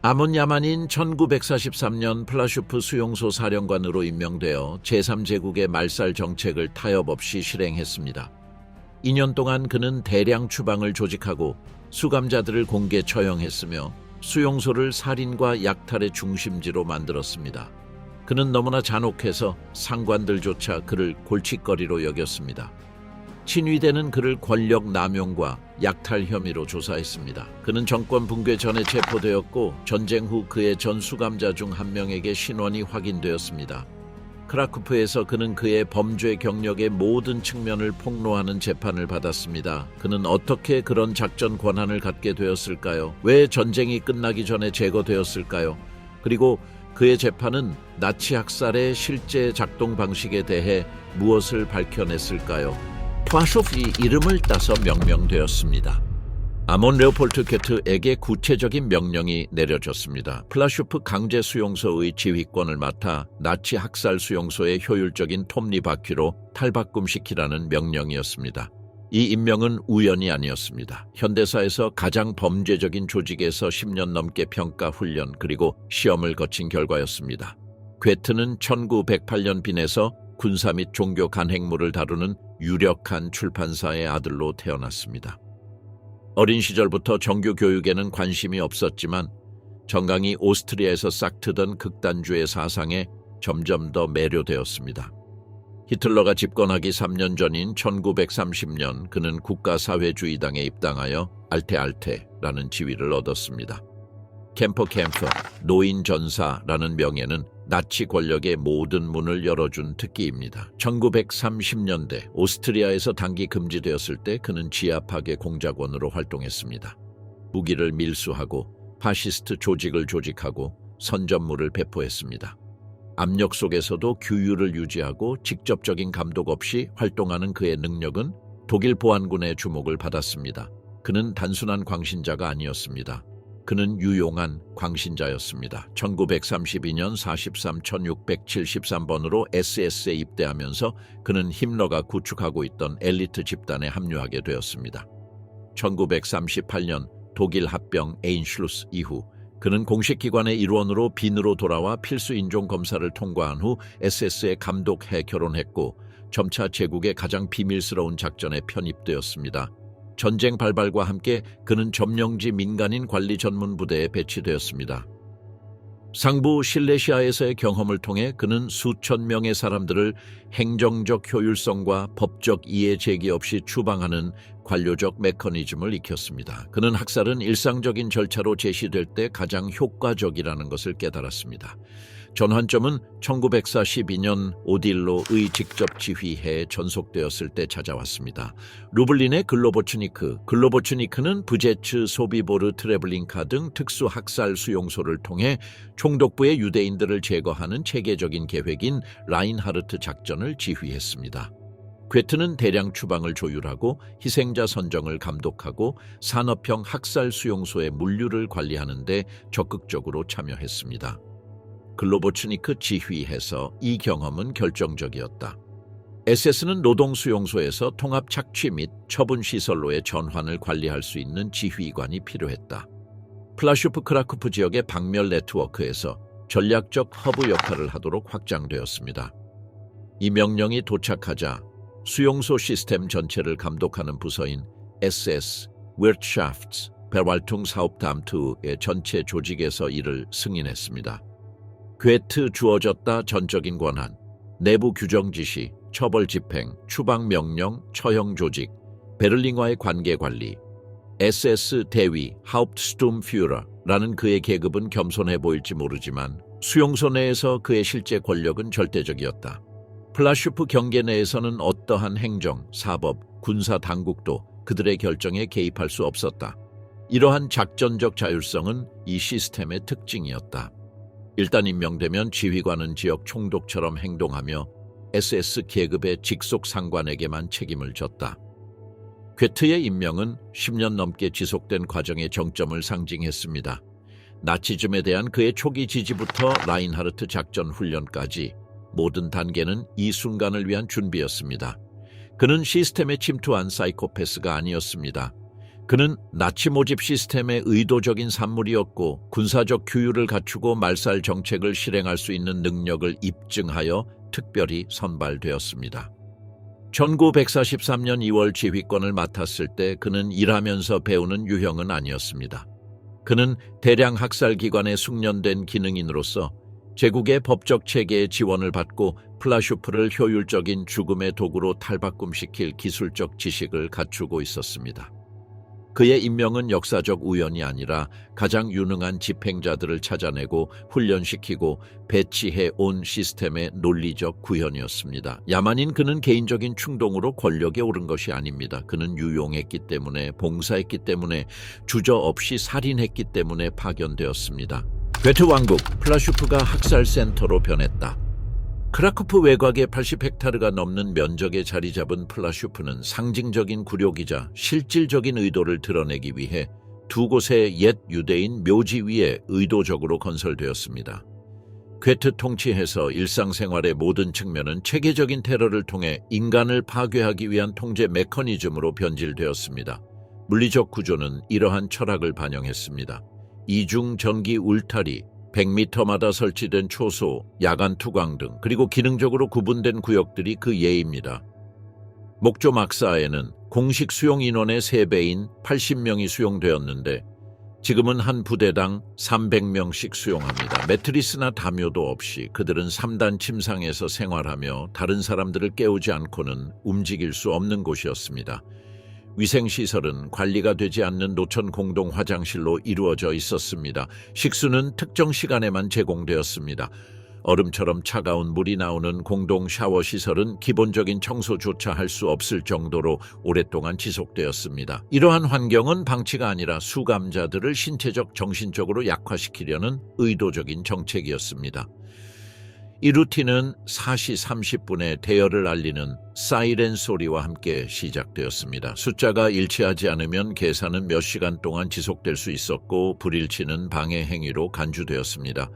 아몬 야만인 1943년 플라슈프 수용소 사령관으로 임명되어 제3제국의 말살 정책을 타협 없이 실행했습니다. 2년 동안 그는 대량 추방을 조직하고 수감자들을 공개 처형했으며 수용소를 살인과 약탈의 중심지로 만들었습니다. 그는 너무나 잔혹해서 상관들조차 그를 골칫거리로 여겼습니다. 친위대는 그를 권력 남용과 약탈 혐의로 조사했습니다. 그는 정권 붕괴 전에 체포되었고 전쟁 후 그의 전 수감자 중 한 명에게 신원이 확인되었습니다. 크라쿠프에서 그는 그의 범죄 경력의 모든 측면을 폭로하는 재판을 받았습니다. 그는 어떻게 그런 작전 권한을 갖게 되었을까요? 왜 전쟁이 끝나기 전에 제거되었을까요? 그리고 그의 재판은 나치 학살의 실제 작동 방식에 대해 무엇을 밝혀냈을까요? 플라슈프의 이름을 따서 명명되었습니다. 아몬 레오폴트 괴트에게 구체적인 명령이 내려졌습니다. 플라슈프 강제 수용소의 지휘권을 맡아 나치 학살 수용소의 효율적인 톱니바퀴로 탈바꿈시키라는 명령이었습니다. 이 임명은 우연이 아니었습니다. 현대사에서 가장 범죄적인 조직에서 10년 넘게 평가 훈련 그리고 시험을 거친 결과였습니다. 괴트는 1908년 빈에서 군사 및 종교 간행물을 다루는 유력한 출판사의 아들로 태어났습니다. 어린 시절부터 정규 교육에는 관심이 없었지만 정강이 오스트리아에서 싹트던 극단주의 사상에 점점 더 매료되었습니다. 히틀러가 집권하기 3년 전인 1930년 그는 국가사회주의당에 입당하여 알테라는 지위를 얻었습니다. 캠퍼, 노인 전사라는 명예는 나치 권력의 모든 문을 열어준 특기입니다. 1930년대 오스트리아에서 단기 금지되었을 때 그는 지하 파괴 공작원으로 활동했습니다. 무기를 밀수하고 파시스트 조직을 조직하고 선전물을 배포했습니다. 압력 속에서도 규율을 유지하고 직접적인 감독 없이 활동하는 그의 능력은 독일 보안군의 주목을 받았습니다. 그는 단순한 광신자가 아니었습니다. 그는 유용한 광신자였습니다. 1932년 43,673번으로 SS에 입대하면서 그는 힘러가 구축하고 있던 엘리트 집단에 합류하게 되었습니다. 1938년 독일 합병 에인슐루스 이후 그는 공식 기관의 일원으로 빈으로 돌아와 필수 인종 검사를 통과한 후 SS에 감독해 결혼했고 점차 제국의 가장 비밀스러운 작전에 편입되었습니다. 전쟁 발발과 함께 그는 점령지 민간인 관리 전문 부대에 배치되었습니다. 상부 실레시아에서의 경험을 통해 그는 수천 명의 사람들을 행정적 효율성과 법적 이해 제기 없이 추방하는 관료적 메커니즘을 익혔습니다. 그는 학살은 일상적인 절차로 제시될 때 가장 효과적이라는 것을 깨달았습니다. 전환점은 1942년 오딜로의 직접 지휘해에 전속되었을 때 찾아왔습니다. 루블린의 글로보츠니크는 부제츠, 소비보르, 트레블린카 등 특수 학살 수용소를 통해 총독부의 유대인들을 제거하는 체계적인 계획인 라인하르트 작전을 지휘했습니다. 괴트는 대량 추방을 조율하고 희생자 선정을 감독하고 산업형 학살 수용소의 물류를 관리하는 데 적극적으로 참여했습니다. 글로보츠니크 지휘해서 이 경험은 결정적이었다. SS는 노동수용소에서 통합 착취 및 처분시설로의 전환을 관리할 수 있는 지휘관이 필요했다. 플라슈프 크라쿠프 지역의 박멸 네트워크에서 전략적 허브 역할을 하도록 확장되었습니다. 이 명령이 도착하자 수용소 시스템 전체를 감독하는 부서인 SS, Wirtschafts, Verwaltungshauptamt의 전체 조직에서 이를 승인했습니다. 괴트 주어졌다 전적인 권한, 내부 규정 지시, 처벌 집행, 추방 명령, 처형 조직, 베를린과의 관계 관리, SS 대위, 하uptsturmführer라는 그의 계급은 겸손해 보일지 모르지만 수용소 내에서 그의 실제 권력은 절대적이었다. 플라슈프 경계 내에서는 어떠한 행정, 사법, 군사 당국도 그들의 결정에 개입할 수 없었다. 이러한 작전적 자율성은 이 시스템의 특징이었다. 일단 임명되면 지휘관은 지역 총독처럼 행동하며 SS 계급의 직속 상관에게만 책임을 졌다. 괴트의 임명은 10년 넘게 지속된 과정의 정점을 상징했습니다. 나치즘에 대한 그의 초기 지지부터 라인하르트 작전 훈련까지 모든 단계는 이 순간을 위한 준비였습니다. 그는 시스템에 침투한 사이코패스가 아니었습니다. 그는 나치 모집 시스템의 의도적인 산물이었고 군사적 규율을 갖추고 말살 정책을 실행할 수 있는 능력을 입증하여 특별히 선발되었습니다. 1943년 2월 지휘권을 맡았을 때 그는 일하면서 배우는 유형은 아니었습니다. 그는 대량 학살기관에 숙련된 기능인으로서 제국의 법적 체계의 지원을 받고 플라슈프를 효율적인 죽음의 도구로 탈바꿈시킬 기술적 지식을 갖추고 있었습니다. 그의 임명은 역사적 우연이 아니라 가장 유능한 집행자들을 찾아내고 훈련시키고 배치해 온 시스템의 논리적 구현이었습니다. 야만인 그는 개인적인 충동으로 권력에 오른 것이 아닙니다. 그는 유용했기 때문에, 봉사했기 때문에, 주저없이 살인했기 때문에 파견되었습니다. 괴테 왕국, 플라슈프가 학살센터로 변했다. 크라쿠프 외곽의 80헥타르가 넘는 면적에 자리 잡은 플라슈프는 상징적인 굴욕이자 실질적인 의도를 드러내기 위해 두 곳의 옛 유대인 묘지 위에 의도적으로 건설되었습니다. 괴테 통치에서 일상생활의 모든 측면은 체계적인 테러를 통해 인간을 파괴하기 위한 통제 메커니즘으로 변질되었습니다. 물리적 구조는 이러한 철학을 반영했습니다. 이중 전기 울타리, 100m마다 설치된 초소, 야간 투광 등 그리고 기능적으로 구분된 구역들이 그 예입니다. 목조 막사에는 공식 수용 인원의 3배인 80명이 수용되었는데 지금은 한 부대당 300명씩 수용합니다. 매트리스나 담요도 없이 그들은 3단 침상에서 생활하며 다른 사람들을 깨우지 않고는 움직일 수 없는 곳이었습니다. 위생시설은 관리가 되지 않는 노천 공동 화장실로 이루어져 있었습니다. 식수는 특정 시간에만 제공되었습니다. 얼음처럼 차가운 물이 나오는 공동 샤워시설은 기본적인 청소조차 할 수 없을 정도로 오랫동안 지속되었습니다. 이러한 환경은 방치가 아니라 수감자들을 신체적, 정신적으로 약화시키려는 의도적인 정책이었습니다. 이 루틴은 4시 30분에 대열을 알리는 사이렌 소리와 함께 시작되었습니다. 숫자가 일치하지 않으면 계산은 몇 시간 동안 지속될 수 있었고 불일치는 방해 행위로 간주되었습니다.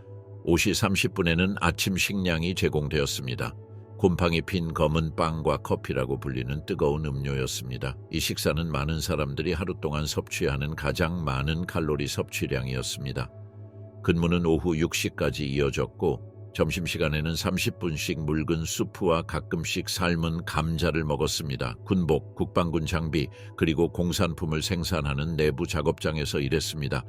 5시 30분에는 아침 식량이 제공되었습니다. 곰팡이 핀 검은 빵과 커피라고 불리는 뜨거운 음료였습니다. 이 식사는 많은 사람들이 하루 동안 섭취하는 가장 많은 칼로리 섭취량이었습니다. 근무는 오후 6시까지 이어졌고 점심시간에는 30분씩 묽은 수프와 가끔씩 삶은 감자를 먹었습니다. 군복, 국방군 장비, 그리고 공산품을 생산하는 내부 작업장에서 일했습니다.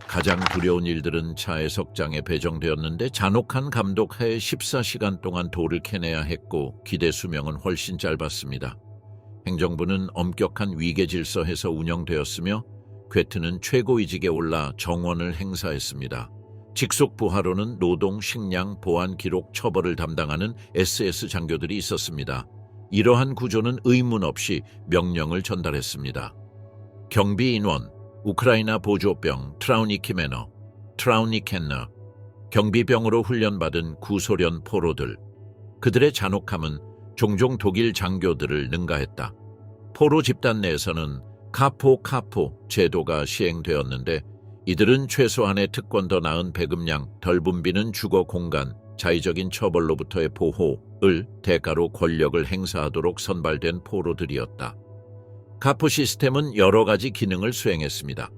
가장 두려운 일들은 차의 석장에 배정되었는데 잔혹한 감독 하에 14시간 동안 돌을 캐내야 했고 기대 수명은 훨씬 짧았습니다. 행정부는 엄격한 위계 질서에서 운영되었으며 괴테는 최고위직에 올라 정원을 행사했습니다. 직속 부하로는 노동, 식량, 보안, 기록, 처벌을 담당하는 SS 장교들이 있었습니다. 이러한 구조는 의문 없이 명령을 전달했습니다. 경비 인원, 우크라이나 보조병, 트라우니키메너, 트라우니켄너, 경비병으로 훈련받은 구소련 포로들. 그들의 잔혹함은 종종 독일 장교들을 능가했다. 포로 집단 내에서는 카포 제도가 시행되었는데 이들은 최소한의 특권 더 나은 배급량, 덜 붐비는 주거 공간, 자의적인 처벌로부터의 보호를 대가로 권력을 행사하도록 선발된 포로들이었다. 카포 시스템은 여러 가지 기능을 수행했습니다.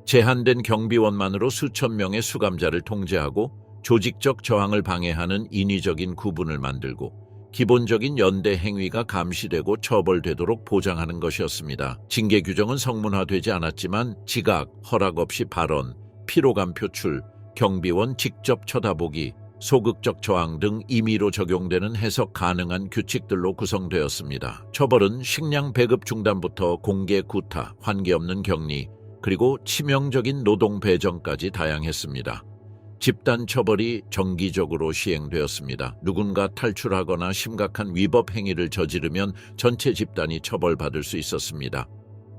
제한된 경비원만으로 수천 명의 수감자를 통제하고 조직적 저항을 방해하는 인위적인 구분을 만들고 기본적인 연대 행위가 감시되고 처벌되도록 보장하는 것이었습니다. 징계 규정은 성문화되지 않았지만 지각, 허락 없이 발언, 피로감 표출, 경비원 직접 쳐다보기, 소극적 저항 등 임의로 적용되는 해석 가능한 규칙들로 구성되었습니다. 처벌은 식량 배급 중단부터 공개 구타, 환기 없는 격리, 그리고 치명적인 노동 배정까지 다양했습니다. 집단 처벌이 정기적으로 시행되었습니다. 누군가 탈출하거나 심각한 위법 행위를 저지르면 전체 집단이 처벌받을 수 있었습니다.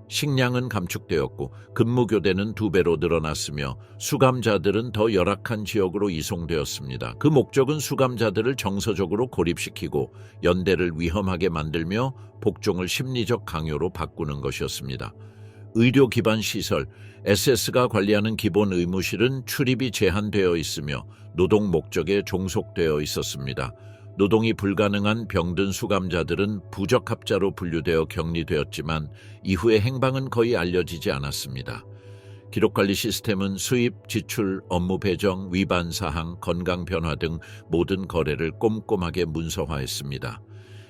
식량은 감축되었고 근무교대는 2배로 늘어났으며 수감자들은 더 열악한 지역으로 이송되었습니다. 그 목적은 수감자들을 정서적으로 고립시키고 연대를 위험하게 만들며 복종을 심리적 강요로 바꾸는 것이었습니다. 의료 기반 시설, SS가 관리하는 기본 의무실은 출입이 제한되어 있으며 노동 목적에 종속되어 있었습니다. 노동이 불가능한 병든 수감자들은 부적합자로 분류되어 격리되었지만 이후의 행방은 거의 알려지지 않았습니다. 기록관리 시스템은 수입, 지출, 업무 배정, 위반 사항, 건강 변화 등 모든 거래를 꼼꼼하게 문서화했습니다.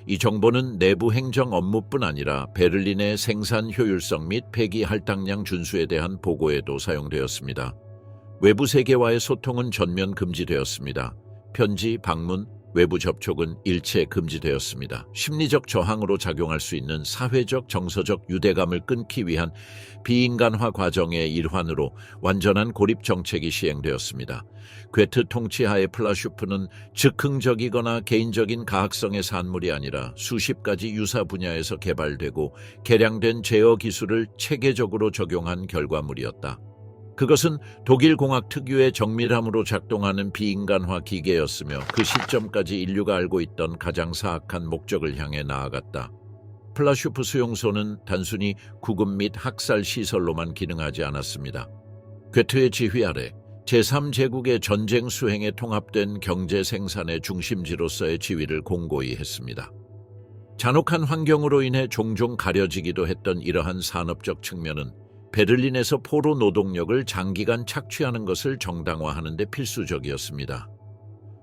이 정보는 내부 행정 업무뿐 아니라 베를린의 생산 효율성 및 폐기 할당량 준수에 대한 보고에도 사용되었습니다. 외부 세계와의 소통은 전면 금지되었습니다. 편지, 방문, 외부 접촉은 일체 금지되었습니다. 심리적 저항으로 작용할 수 있는 사회적, 정서적 유대감을 끊기 위한 비인간화 과정의 일환으로 완전한 고립 정책이 시행되었습니다. 괴트 통치하의 플라슈프는 즉흥적이거나 개인적인 가학성의 산물이 아니라 수십 가지 유사 분야에서 개발되고 개량된 제어 기술을 체계적으로 적용한 결과물이었다. 그것은 독일 공학 특유의 정밀함으로 작동하는 비인간화 기계였으며 그 시점까지 인류가 알고 있던 가장 사악한 목적을 향해 나아갔다. 플라슈프 수용소는 단순히 구금 및 학살 시설로만 기능하지 않았습니다. 괴테의 지휘 아래 제3제국의 전쟁 수행에 통합된 경제 생산의 중심지로서의 지위를 공고히 했습니다. 잔혹한 환경으로 인해 종종 가려지기도 했던 이러한 산업적 측면은 베를린에서 포로 노동력을 장기간 착취하는 것을 정당화하는 데 필수적이었습니다.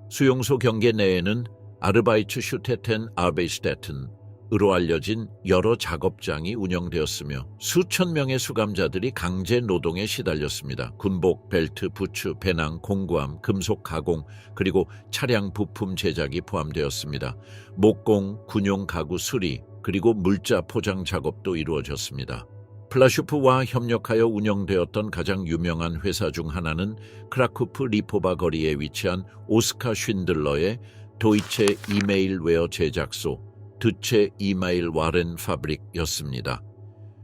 수용소 경계 내에는 아르바이츠 슈테텐 아베이슈테텐으로 알려진 여러 작업장이 운영되었으며 수천 명의 수감자들이 강제 노동에 시달렸습니다. 군복, 벨트, 부츠, 배낭, 공구함, 금속 가공, 그리고 차량 부품 제작이 포함되었습니다. 목공, 군용 가구 수리, 그리고 물자 포장 작업도 이루어졌습니다. 플라슈프와 협력하여 운영되었던 가장 유명한 회사 중 하나는 크라쿠프 리포바 거리에 위치한 오스카 쉰들러의 도이체 이메일웨어 제작소, 드체 이마일 와렌 파브릭이었습니다.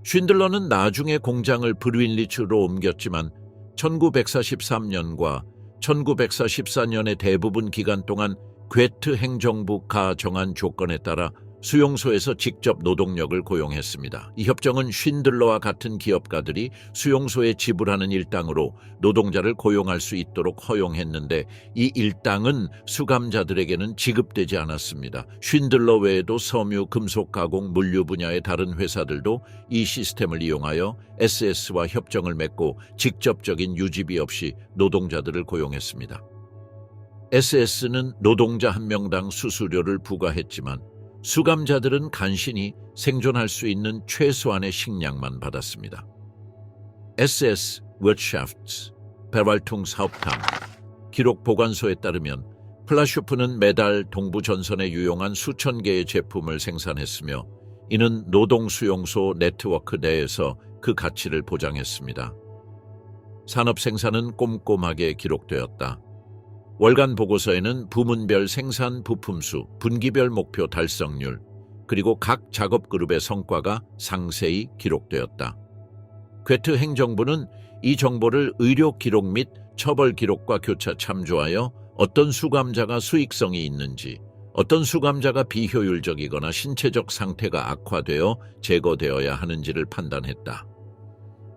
쉰들러는 나중에 공장을 브루인리츠로 옮겼지만 1943년과 1944년의 대부분 기간 동안 괴트 행정부가 정한 조건에 따라 수용소에서 직접 노동력을 고용했습니다. 이 협정은 쉰들러와 같은 기업가들이 수용소에 지불하는 일당으로 노동자를 고용할 수 있도록 허용했는데 이 일당은 수감자들에게는 지급되지 않았습니다. 쉰들러 외에도 섬유, 금속 가공, 물류 분야의 다른 회사들도 이 시스템을 이용하여 SS와 협정을 맺고 직접적인 유지비 없이 노동자들을 고용했습니다. SS는 노동자 한 명당 수수료를 부과했지만 수감자들은 간신히 생존할 수 있는 최소한의 식량만 받았습니다. SS Wirtschafts Verwaltungshauptamt 기록 보관소에 따르면 플라슈프는 매달 동부 전선에 유용한 수천 개의 제품을 생산했으며 이는 노동 수용소 네트워크 내에서 그 가치를 보장했습니다. 산업 생산은 꼼꼼하게 기록되었다. 월간 보고서에는 부문별 생산 부품수, 분기별 목표 달성률, 그리고 각 작업 그룹의 성과가 상세히 기록되었다. 괴트 행정부는 이 정보를 의료 기록 및 처벌 기록과 교차 참조하여 어떤 수감자가 수익성이 있는지, 어떤 수감자가 비효율적이거나 신체적 상태가 악화되어 제거되어야 하는지를 판단했다.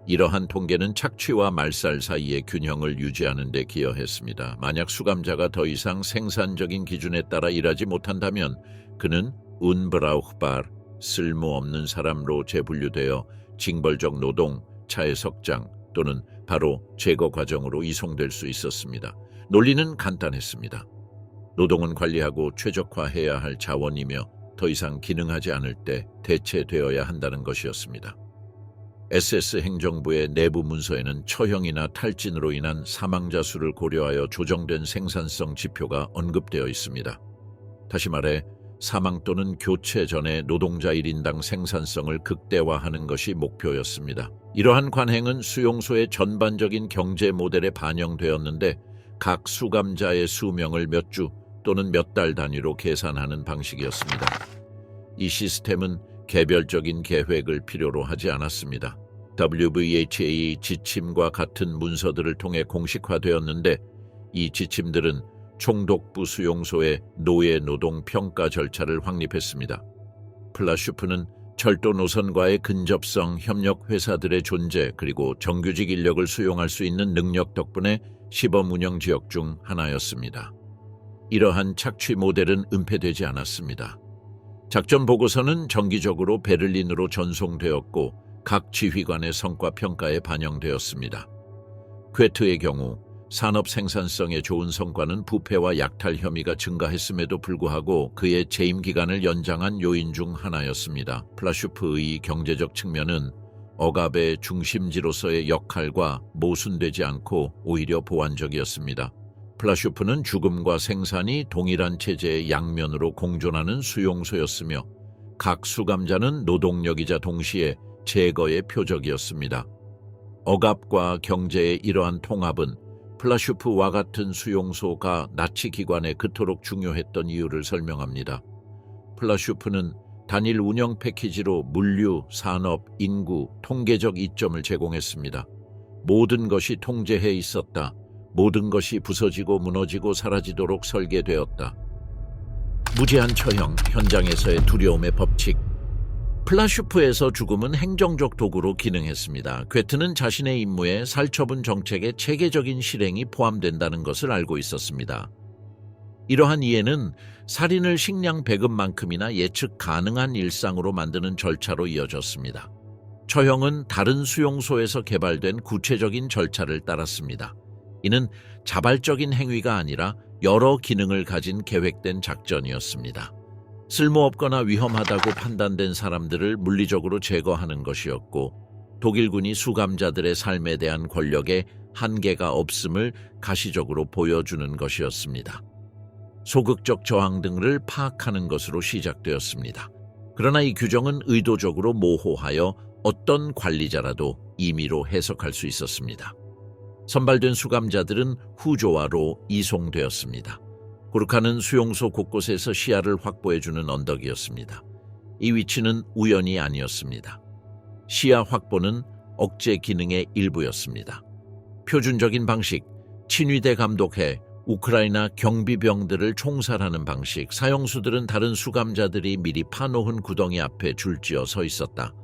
이러한 통계는 착취와 말살 사이의 균형을 유지하는 데 기여했습니다. 만약 수감자가 더 이상 생산적인 기준에 따라 일하지 못한다면 그는 unbrauchbar, 쓸모없는 사람로 재분류되어 징벌적 노동, 차해석장 또는 바로 제거 과정으로 이송될 수 있었습니다. 논리는 간단했습니다. 노동은 관리하고 최적화해야 할 자원이며 더 이상 기능하지 않을 때 대체되어야 한다는 것이었습니다. SS 행정부의 내부 문서에는 처형이나 탈진으로 인한 사망자 수를 고려하여 조정된 생산성 지표가 언급되어 있습니다. 다시 말해 사망 또는 교체 전에 노동자 1인당 생산성을 극대화하는 것이 목표였습니다. 이러한 관행은 수용소의 전반적인 경제 모델에 반영되었는데 각 수감자의 수명을 몇 주 또는 몇 달 단위로 계산하는 방식이었습니다. 이 시스템은 개별적인 계획을 필요로 하지 않았습니다. WVHA 지침과 같은 문서들을 통해 공식화되었는데 이 지침들은 총독부 수용소의 노예 노동 평가 절차를 확립했습니다. 플라슈프는 철도 노선과의 근접성, 협력 회사들의 존재, 그리고 정규직 인력을 수용할 수 있는 능력 덕분에 시범 운영 지역 중 하나였습니다. 이러한 착취 모델은 은폐되지 않았습니다. 작전 보고서는 정기적으로 베를린으로 전송되었고 각 지휘관의 성과 평가에 반영되었습니다. 퀘트의 경우 산업 생산성에 좋은 성과는 부패와 약탈 혐의가 증가했음에도 불구하고 그의 재임 기간을 연장한 요인 중 하나였습니다. 플라슈프의 경제적 측면은 억압의 중심지로서의 역할과 모순되지 않고 오히려 보완적이었습니다. 플라슈프는 죽음과 생산이 동일한 체제의 양면으로 공존하는 수용소였으며 각 수감자는 노동력이자 동시에 제거의 표적이었습니다. 억압과 경제의 이러한 통합은 플라슈프와 같은 수용소가 나치 기관에 그토록 중요했던 이유를 설명합니다. 플라슈프는 단일 운영 패키지로 물류, 산업, 인구, 통계적 이점을 제공했습니다. 모든 것이 통제해 있었다. 모든 것이 부서지고 무너지고 사라지도록 설계되었다. 무제한 처형, 현장에서의 두려움의 법칙. 플라슈프에서 죽음은 행정적 도구로 기능했습니다. 퀘트는 자신의 임무에 살처분 정책의 체계적인 실행이 포함된다는 것을 알고 있었습니다. 이러한 이해는 살인을 식량 배급만큼이나 예측 가능한 일상으로 만드는 절차로 이어졌습니다. 처형은 다른 수용소에서 개발된 구체적인 절차를 따랐습니다. 이는 자발적인 행위가 아니라 여러 기능을 가진 계획된 작전이었습니다. 쓸모없거나 위험하다고 판단된 사람들을 물리적으로 제거하는 것이었고, 독일군이 수감자들의 삶에 대한 권력에 한계가 없음을 가시적으로 보여주는 것이었습니다. 소극적 저항 등을 파악하는 것으로 시작되었습니다. 그러나 이 규정은 의도적으로 모호하여 어떤 관리자라도 임의로 해석할 수 있었습니다. 선발된 수감자들은 후조와로 이송되었습니다. 고르카는 수용소 곳곳에서 시야를 확보해주는 언덕이었습니다. 이 위치는 우연이 아니었습니다. 시야 확보는 억제 기능의 일부였습니다. 표준적인 방식, 친위대 감독해 우크라이나 경비병들을 총살하는 방식, 사형수들은 다른 수감자들이 미리 파놓은 구덩이 앞에 줄지어 서 있었다.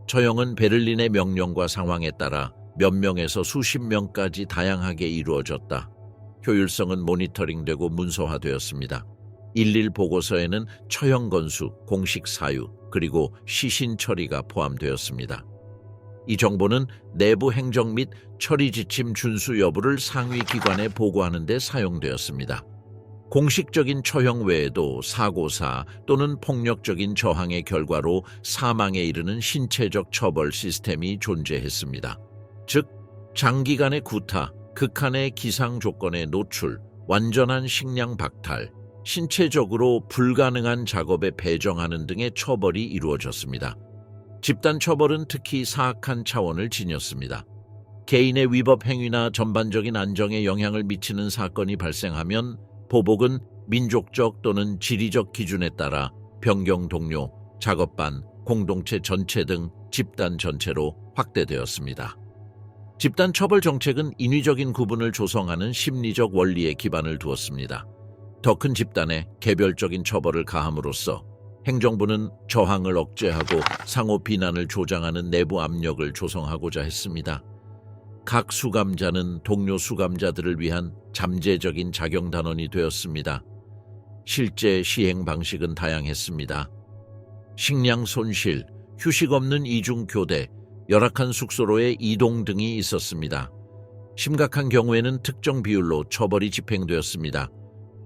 처형은 베를린의 명령과 상황에 따라 몇 명에서 수십 명까지 다양하게 이루어졌다. 효율성은 모니터링되고 문서화되었습니다. 11 보고서에는 처형 건수, 공식 사유, 그리고 시신 처리가 포함되었습니다. 이 정보는 내부 행정 및 처리 지침 준수 여부를 상위 기관에 보고하는 데 사용되었습니다. 공식적인 처형 외에도 사고사 또는 폭력적인 저항의 결과로 사망에 이르는 신체적 처벌 시스템이 존재했습니다. 즉, 장기간의 구타, 극한의 기상 조건의 노출, 완전한 식량 박탈, 신체적으로 불가능한 작업에 배정하는 등의 처벌이 이루어졌습니다. 집단 처벌은 특히 사악한 차원을 지녔습니다. 개인의 위법 행위나 전반적인 안정에 영향을 미치는 사건이 발생하면 보복은 민족적 또는 지리적 기준에 따라 변경 동료, 작업반, 공동체 전체 등 집단 전체로 확대되었습니다. 집단 처벌 정책은 인위적인 구분을 조성하는 심리적 원리에 기반을 두었습니다. 더 큰 집단에 개별적인 처벌을 가함으로써 행정부는 저항을 억제하고 상호 비난을 조장하는 내부 압력을 조성하고자 했습니다. 각 수감자는 동료 수감자들을 위한 잠재적인 자경단원이 되었습니다. 실제 시행 방식은 다양했습니다. 식량 손실, 휴식 없는 이중교대, 열악한 숙소로의 이동 등이 있었습니다. 심각한 경우에는 특정 비율로 처벌이 집행되었습니다.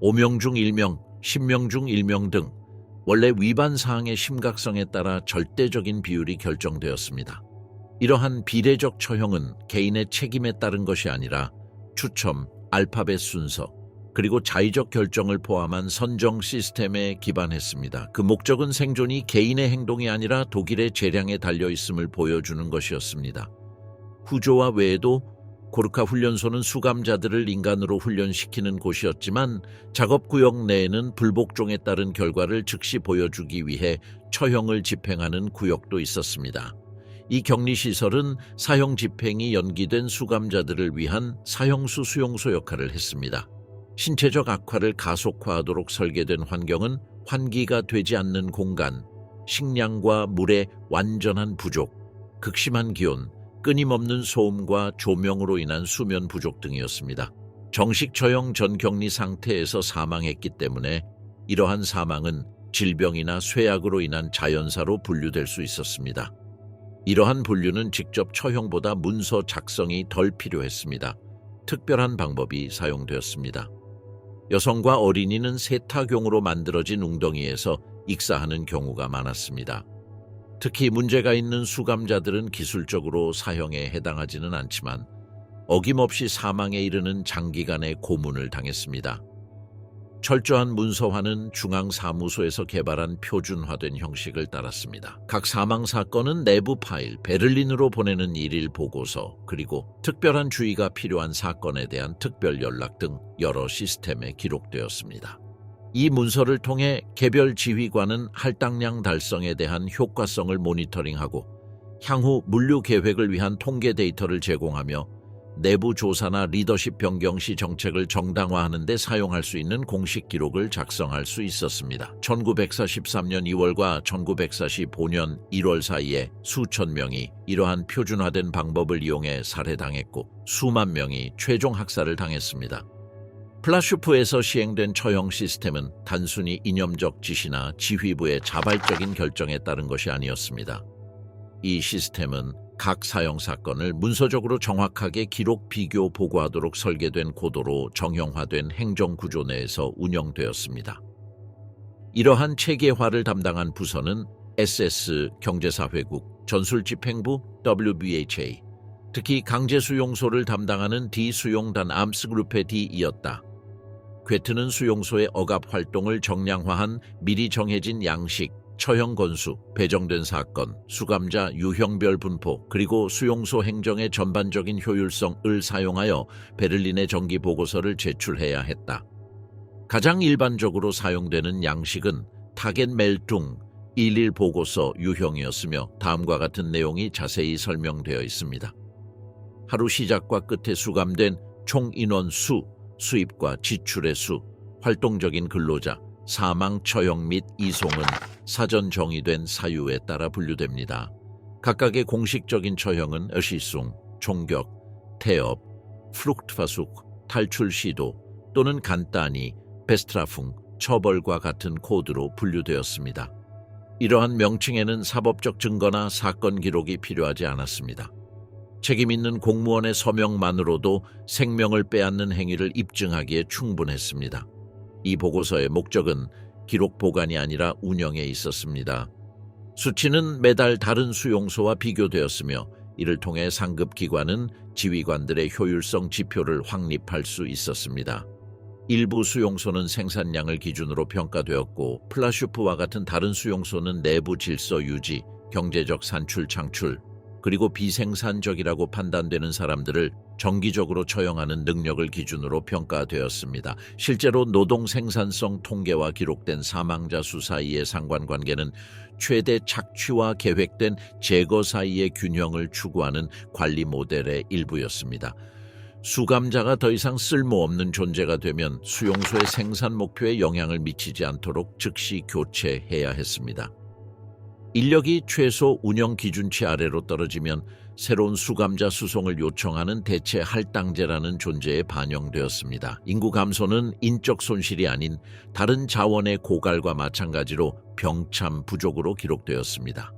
5명 중 1명, 10명 중 1명 등 원래 위반 사항의 심각성에 따라 절대적인 비율이 결정되었습니다. 이러한 비례적 처형은 개인의 책임에 따른 것이 아니라 추첨, 알파벳 순서, 그리고 자의적 결정을 포함한 선정 시스템에 기반했습니다. 그 목적은 생존이 개인의 행동이 아니라 독일의 재량에 달려있음을 보여주는 것이었습니다. 후조와 외에도 고르카 훈련소는 수감자들을 인간으로 훈련시키는 곳이었지만 작업구역 내에는 불복종에 따른 결과를 즉시 보여주기 위해 처형을 집행하는 구역도 있었습니다. 이 격리시설은 사형 집행이 연기된 수감자들을 위한 사형수 수용소 역할을 했습니다. 신체적 악화를 가속화하도록 설계된 환경은 환기가 되지 않는 공간, 식량과 물의 완전한 부족, 극심한 기온, 끊임없는 소음과 조명으로 인한 수면 부족 등이었습니다. 정식 처형 전 격리 상태에서 사망했기 때문에 이러한 사망은 질병이나 쇠약으로 인한 자연사로 분류될 수 있었습니다. 이러한 분류는 직접 처형보다 문서 작성이 덜 필요했습니다. 특별한 방법이 사용되었습니다. 여성과 어린이는 세탁용으로 만들어진 웅덩이에서 익사하는 경우가 많았습니다. 특히 문제가 있는 수감자들은 기술적으로 사형에 해당하지는 않지만 어김없이 사망에 이르는 장기간의 고문을 당했습니다. 철저한 문서화는 중앙사무소에서 개발한 표준화된 형식을 따랐습니다. 각 사망 사건은 내부 파일, 베를린으로 보내는 일일 보고서, 그리고 특별한 주의가 필요한 사건에 대한 특별 연락 등 여러 시스템에 기록되었습니다. 이 문서를 통해 개별 지휘관은 할당량 달성에 대한 효과성을 모니터링하고 향후 물류 계획을 위한 통계 데이터를 제공하며 내부 조사나 리더십 변경 시 정책을 정당화하는 데 사용할 수 있는 공식 기록을 작성할 수 있었습니다. 1943년 2월과 1945년 1월 사이에 수천 명이 이러한 표준화된 방법을 이용해 살해당했고 수만 명이 최종 학살을 당했습니다. 플라슈프에서 시행된 처형 시스템은 단순히 이념적 지시나 지휘부의 자발적인 결정에 따른 것이 아니었습니다. 이 시스템은 각 사형 사건을 문서적으로 정확하게 기록, 비교, 보고하도록 설계된 고도로 정형화된 행정구조 내에서 운영되었습니다. 이러한 체계화를 담당한 부서는 SS 경제사회국, 전술집행부 WBHA, 특히 강제수용소를 담당하는 D수용단 암스그룹의 D이었다. 괴트는 수용소의 억압 활동을 정량화한 미리 정해진 양식, 처형 건수, 배정된 사건, 수감자 유형별 분포, 그리고 수용소 행정의 전반적인 효율성을 사용하여 베를린의 정기 보고서를 제출해야 했다. 가장 일반적으로 사용되는 양식은 타겟멜퉁, 일일 보고서 유형이었으며 다음과 같은 내용이 자세히 설명되어 있습니다. 하루 시작과 끝에 수감된 총 인원 수, 수입과 지출의 수, 활동적인 근로자, 사망, 처형 및 이송은 사전 정의된 사유에 따라 분류됩니다. 각각의 공식적인 처형은 어시숭, 총격, 태업, 플룩트파숙, 탈출 시도 또는 간단히 베스트라풍, 처벌과 같은 코드로 분류되었습니다. 이러한 명칭에는 사법적 증거나 사건 기록이 필요하지 않았습니다. 책임 있는 공무원의 서명만으로도 생명을 빼앗는 행위를 입증하기에 충분했습니다. 이 보고서의 목적은 기록 보관이 아니라 운영에 있었습니다. 수치는 매달 다른 수용소와 비교되었으며 이를 통해 상급기관은 지휘관들의 효율성 지표를 확립할 수 있었습니다. 일부 수용소는 생산량을 기준으로 평가되었고 플라슈프와 같은 다른 수용소는 내부 질서 유지, 경제적 산출 창출, 그리고 비생산적이라고 판단되는 사람들을 정기적으로 처형하는 능력을 기준으로 평가되었습니다. 실제로 노동 생산성 통계와 기록된 사망자 수 사이의 상관관계는 최대 착취와 계획된 제거 사이의 균형을 추구하는 관리 모델의 일부였습니다. 수감자가 더 이상 쓸모없는 존재가 되면 수용소의 생산 목표에 영향을 미치지 않도록 즉시 교체해야 했습니다. 인력이 최소 운영 기준치 아래로 떨어지면 새로운 수감자 수송을 요청하는 대체 할당제라는 존재에 반영되었습니다. 인구 감소는 인적 손실이 아닌 다른 자원의 고갈과 마찬가지로 병참 부족으로 기록되었습니다.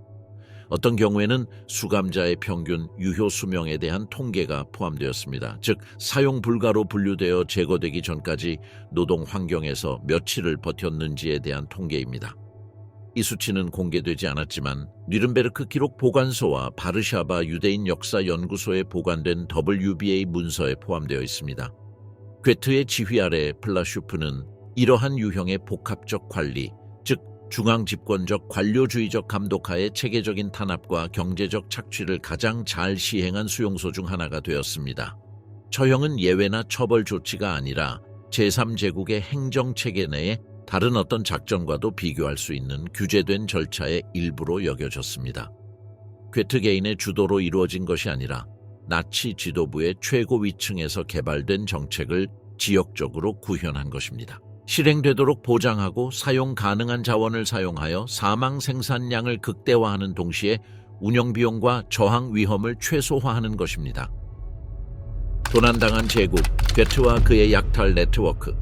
어떤 경우에는 수감자의 평균 유효 수명에 대한 통계가 포함되었습니다. 즉, 사용 불가로 분류되어 제거되기 전까지 노동 환경에서 며칠을 버텼는지에 대한 통계입니다. 이 수치는 공개되지 않았지만 뉘른베르크 기록 보관소와 바르샤바 유대인 역사 연구소에 보관된 WBA 문서에 포함되어 있습니다. 괴트의 지휘 아래 플라슈프는 이러한 유형의 복합적 관리, 즉 중앙집권적 관료주의적 감독하에 체계적인 탄압과 경제적 착취를 가장 잘 시행한 수용소 중 하나가 되었습니다. 처형은 예외나 처벌 조치가 아니라 제3제국의 행정체계 내에 다른 어떤 작전과도 비교할 수 있는 규제된 절차의 일부로 여겨졌습니다. 괴트 개인의 주도로 이루어진 것이 아니라 나치 지도부의 최고 위층에서 개발된 정책을 지역적으로 구현한 것입니다. 실행되도록 보장하고 사용 가능한 자원을 사용하여 사망 생산량을 극대화하는 동시에 운영 비용과 저항 위험을 최소화하는 것입니다. 도난당한 제국, 괴트와 그의 약탈 네트워크.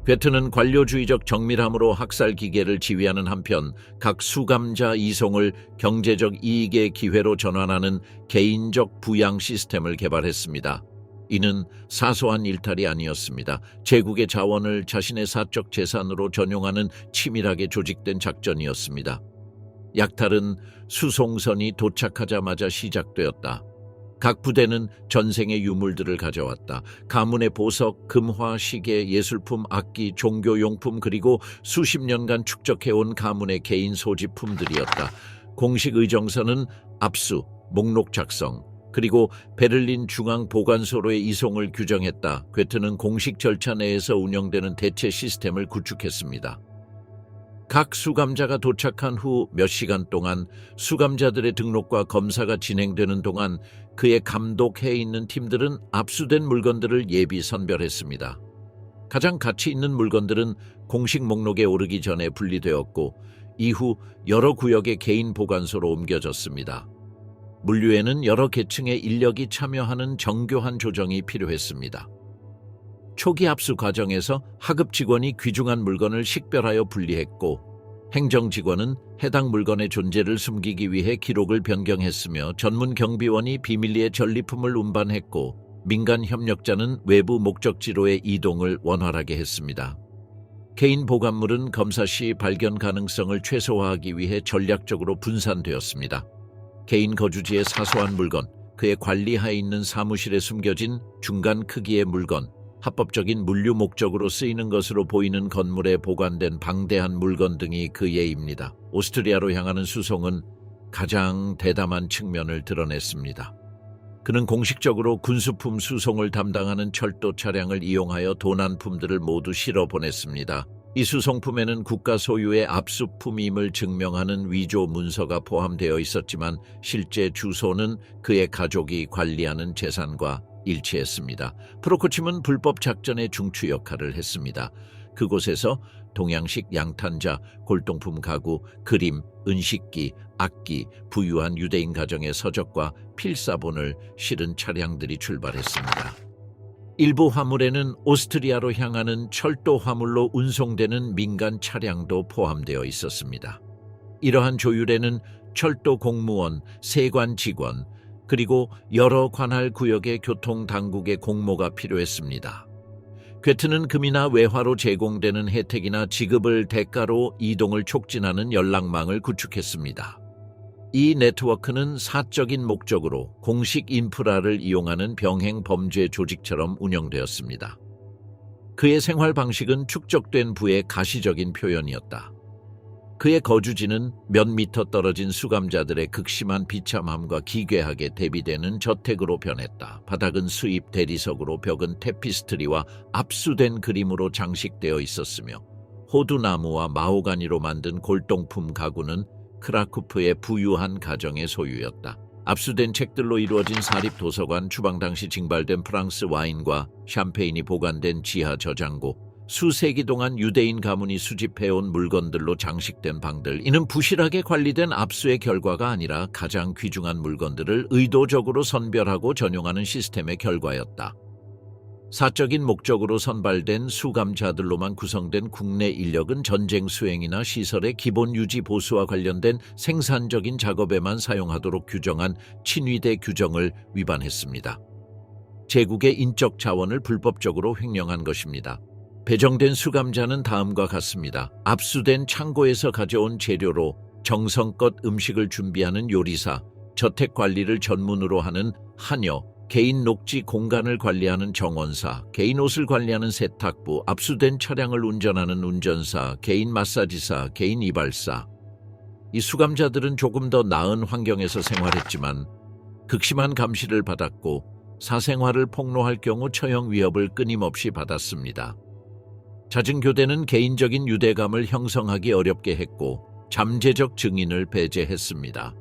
괴트는 관료주의적 정밀함으로 학살 기계를 지휘하는 한편 각 수감자 이송을 경제적 이익의 기회로 전환하는 개인적 부양 시스템을 개발했습니다. 이는 사소한 일탈이 아니었습니다. 제국의 자원을 자신의 사적 재산으로 전용하는 치밀하게 조직된 작전이었습니다. 약탈은 수송선이 도착하자마자 시작되었다. 각 부대는 전생의 유물들을 가져왔다. 가문의 보석, 금화, 시계, 예술품, 악기, 종교용품 그리고 수십 년간 축적해온 가문의 개인 소지품들이었다. 공식 의정서는 압수, 목록 작성, 그리고 베를린 중앙보관소로의 이송을 규정했다. 괴트는 공식 절차 내에서 운영되는 대체 시스템을 구축했습니다. 각 수감자가 도착한 후 몇 시간 동안 수감자들의 등록과 검사가 진행되는 동안 그의 감독해 있는 팀들은 압수된 물건들을 예비 선별했습니다. 가장 가치 있는 물건들은 공식 목록에 오르기 전에 분리되었고 이후 여러 구역의 개인 보관소로 옮겨졌습니다. 물류에는 여러 계층의 인력이 참여하는 정교한 조정이 필요했습니다. 초기 압수 과정에서 하급 직원이 귀중한 물건을 식별하여 분리했고 행정직원은 해당 물건의 존재를 숨기기 위해 기록을 변경했으며 전문 경비원이 비밀리에 전리품을 운반했고 민간 협력자는 외부 목적지로의 이동을 원활하게 했습니다. 개인 보관물은 검사 시 발견 가능성을 최소화하기 위해 전략적으로 분산되었습니다. 개인 거주지의 사소한 물건, 그의 관리하에 있는 사무실에 숨겨진 중간 크기의 물건, 합법적인 물류 목적으로 쓰이는 것으로 보이는 건물에 보관된 방대한 물건 등이 그 예입니다. 오스트리아로 향하는 수송은 가장 대담한 측면을 드러냈습니다. 그는 공식적으로 군수품 수송을 담당하는 철도 차량을 이용하여 도난품들을 모두 실어 보냈습니다. 이 수송품에는 국가 소유의 압수품임을 증명하는 위조 문서가 포함되어 있었지만 실제 주소는 그의 가족이 관리하는 재산과 일치했습니다. 프로코침은 불법 작전의 중추 역할을 했습니다. 그곳에서 동양식 양탄자, 골동품 가구, 그림, 은식기, 악기, 부유한 유대인 가정의 서적과 필사본을 실은 차량들이 출발했습니다. 일부 화물에는 오스트리아로 향하는 철도 화물로 운송되는 민간 차량도 포함되어 있었습니다. 이러한 조율에는 철도 공무원, 세관 직원, 그리고 여러 관할 구역의 교통당국의 공모가 필요했습니다. 괴트는 금이나 외화로 제공되는 혜택이나 지급을 대가로 이동을 촉진하는 연락망을 구축했습니다. 이 네트워크는 사적인 목적으로 공식 인프라를 이용하는 병행 범죄 조직처럼 운영되었습니다. 그의 생활 방식은 축적된 부의 가시적인 표현이었다. 그의 거주지는 몇 미터 떨어진 수감자들의 극심한 비참함과 기괴하게 대비되는 저택으로 변했다. 바닥은 수입 대리석으로, 벽은 테피스트리와 압수된 그림으로 장식되어 있었으며 호두나무와 마호가니로 만든 골동품 가구는 크라쿠프의 부유한 가정의 소유였다. 압수된 책들로 이루어진 사립도서관, 주방 당시 징발된 프랑스 와인과 샴페인이 보관된 지하 저장고, 수세기 동안 유대인 가문이 수집해온 물건들로 장식된 방들, 이는 부실하게 관리된 압수의 결과가 아니라 가장 귀중한 물건들을 의도적으로 선별하고 전용하는 시스템의 결과였다. 사적인 목적으로 선발된 수감자들로만 구성된 국내 인력은 전쟁 수행이나 시설의 기본 유지 보수와 관련된 생산적인 작업에만 사용하도록 규정한 친위대 규정을 위반했습니다. 제국의 인적 자원을 불법적으로 횡령한 것입니다. 배정된 수감자는 다음과 같습니다. 압수된 창고에서 가져온 재료로 정성껏 음식을 준비하는 요리사, 저택 관리를 전문으로 하는 하녀, 개인 녹지 공간을 관리하는 정원사, 개인 옷을 관리하는 세탁부, 압수된 차량을 운전하는 운전사, 개인 마사지사, 개인 이발사. 이 수감자들은 조금 더 나은 환경에서 생활했지만 극심한 감시를 받았고 사생활을 폭로할 경우 처형 위협을 끊임없이 받았습니다. 잦은 교대는 개인적인 유대감을 형성하기 어렵게 했고 잠재적 증인을 배제했습니다.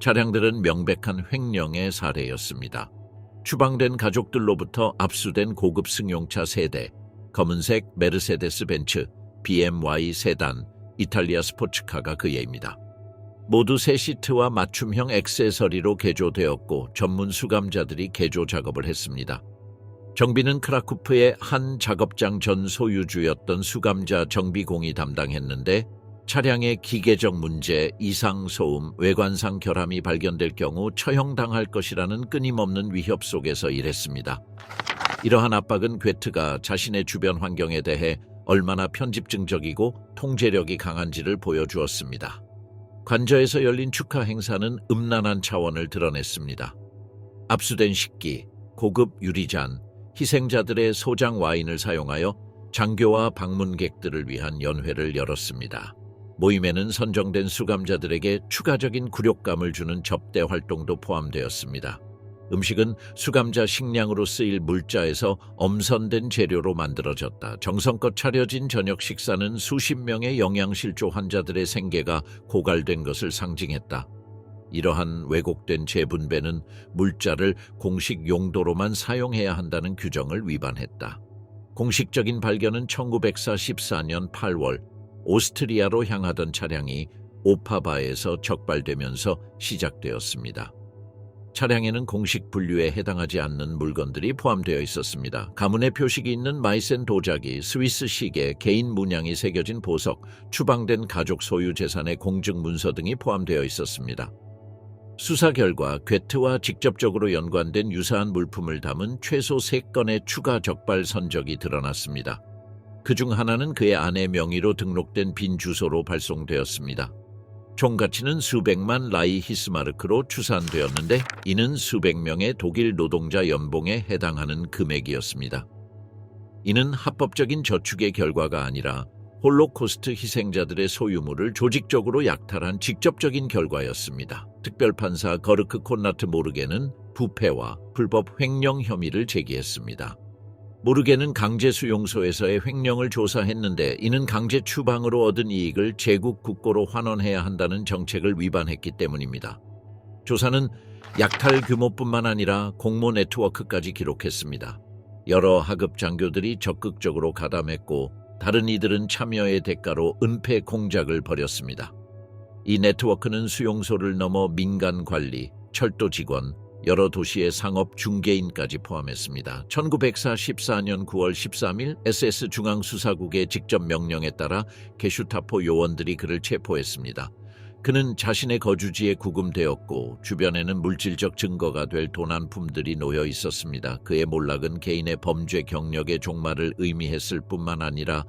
차량들은 명백한 횡령의 사례였습니다. 추방된 가족들로부터 압수된 고급 승용차 세대, 검은색 메르세데스 벤츠, BMW 세단, 이탈리아 스포츠카가 그 예입니다. 모두 새 시트와 맞춤형 액세서리로 개조되었고 전문 수감자들이 개조 작업을 했습니다. 정비는 크라쿠프의 한 작업장 전 소유주였던 수감자 정비공이 담당했는데 차량의 기계적 문제, 이상 소음, 외관상 결함이 발견될 경우 처형당할 것이라는 끊임없는 위협 속에서 일했습니다. 이러한 압박은 괴트가 자신의 주변 환경에 대해 얼마나 편집증적이고 통제력이 강한지를 보여주었습니다. 관저에서 열린 축하 행사는 음란한 차원을 드러냈습니다. 압수된 식기, 고급 유리잔, 희생자들의 소장 와인을 사용하여 장교와 방문객들을 위한 연회를 열었습니다. 모임에는 선정된 수감자들에게 추가적인 굴욕감을 주는 접대 활동도 포함되었습니다. 음식은 수감자 식량으로 쓰일 물자에서 엄선된 재료로 만들어졌다. 정성껏 차려진 저녁 식사는 수십 명의 영양실조 환자들의 생계가 고갈된 것을 상징했다. 이러한 왜곡된 재분배는 물자를 공식 용도로만 사용해야 한다는 규정을 위반했다. 공식적인 발견은 1944년 8월 오스트리아로 향하던 차량이 오파바에서 적발되면서 시작되었습니다. 차량에는 공식 분류에 해당하지 않는 물건들이 포함되어 있었습니다. 가문의 표식이 있는 마이센 도자기, 스위스 시계, 개인 문양이 새겨진 보석, 추방된 가족 소유 재산의 공증 문서 등이 포함되어 있었습니다. 수사 결과 괴트와 직접적으로 연관된 유사한 물품을 담은 최소 3건의 추가 적발 선적이 드러났습니다. 그중 하나는 그의 아내 명의로 등록된 빈 주소로 발송되었습니다. 총 가치는 수백만 라이 히스마르크로 추산되었는데 이는 수백 명의 독일 노동자 연봉에 해당하는 금액이었습니다. 이는 합법적인 저축의 결과가 아니라 홀로코스트 희생자들의 소유물을 조직적으로 약탈한 직접적인 결과였습니다. 특별판사 거르크 콘라트 모르게는 부패와 불법 횡령 혐의를 제기했습니다. 모르게는 강제수용소에서의 횡령을 조사했는데 이는 강제 추방으로 얻은 이익을 제국 국고로 환원해야 한다는 정책을 위반했기 때문입니다. 조사는 약탈 규모뿐만 아니라 공모 네트워크까지 기록했습니다. 여러 하급 장교들이 적극적으로 가담했고 다른 이들은 참여의 대가로 은폐 공작을 벌였습니다. 이 네트워크는 수용소를 넘어 민간 관리, 철도 직원, 여러 도시의 상업 중개인까지 포함했습니다. 1944년 9월 13일 SS 중앙수사국의 직접 명령에 따라 게슈타포 요원들이 그를 체포했습니다. 그는 자신의 거주지에 구금되었고 주변에는 물질적 증거가 될 도난품들이 놓여 있었습니다. 그의 몰락은 개인의 범죄 경력의 종말을 의미했을 뿐만 아니라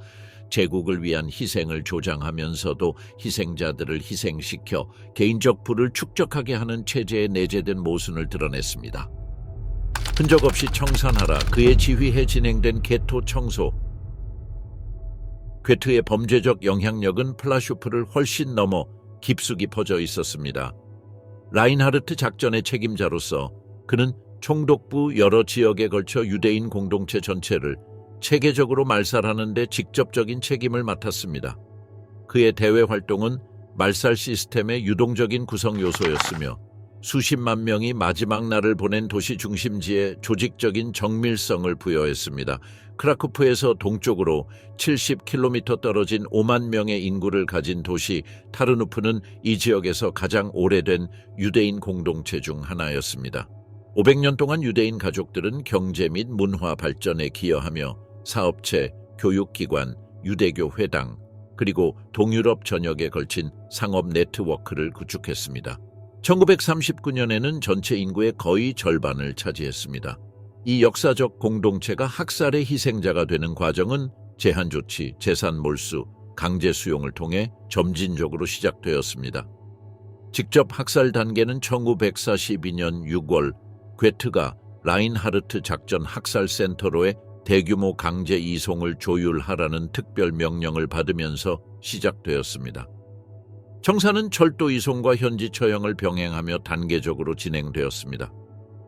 제국을 위한 희생을 조장하면서도 희생자들을 희생시켜 개인적 부를 축적하게 하는 체제에 내재된 모순을 드러냈습니다. 흔적 없이 청산하라. 그의 지휘해 진행된 게토 청소. 괴트의 범죄적 영향력은 플라슈프를 훨씬 넘어 깊숙이 퍼져 있었습니다. 라인하르트 작전의 책임자로서 그는 총독부 여러 지역에 걸쳐 유대인 공동체 전체를 체계적으로 말살하는 데 직접적인 책임을 맡았습니다. 그의 대외 활동은 말살 시스템의 유동적인 구성 요소였으며 수십만 명이 마지막 날을 보낸 도시 중심지에 조직적인 정밀성을 부여했습니다. 크라쿠프에서 동쪽으로 70km 떨어진 5만 명의 인구를 가진 도시 타르누프는 이 지역에서 가장 오래된 유대인 공동체 중 하나였습니다. 500년 동안 유대인 가족들은 경제 및 문화 발전에 기여하며 사업체, 교육기관, 유대교 회당, 그리고 동유럽 전역에 걸친 상업 네트워크를 구축했습니다. 1939년에는 전체 인구의 거의 절반을 차지했습니다. 이 역사적 공동체가 학살의 희생자가 되는 과정은 제한조치, 재산 몰수, 강제 수용을 통해 점진적으로 시작되었습니다. 직접 학살 단계는 1942년 6월 괴트가 라인하르트 작전 학살센터로의 대규모 강제 이송을 조율하라는 특별 명령을 받으면서 시작되었습니다. 청사는 철도 이송과 현지 처형을 병행하며 단계적으로 진행되었습니다.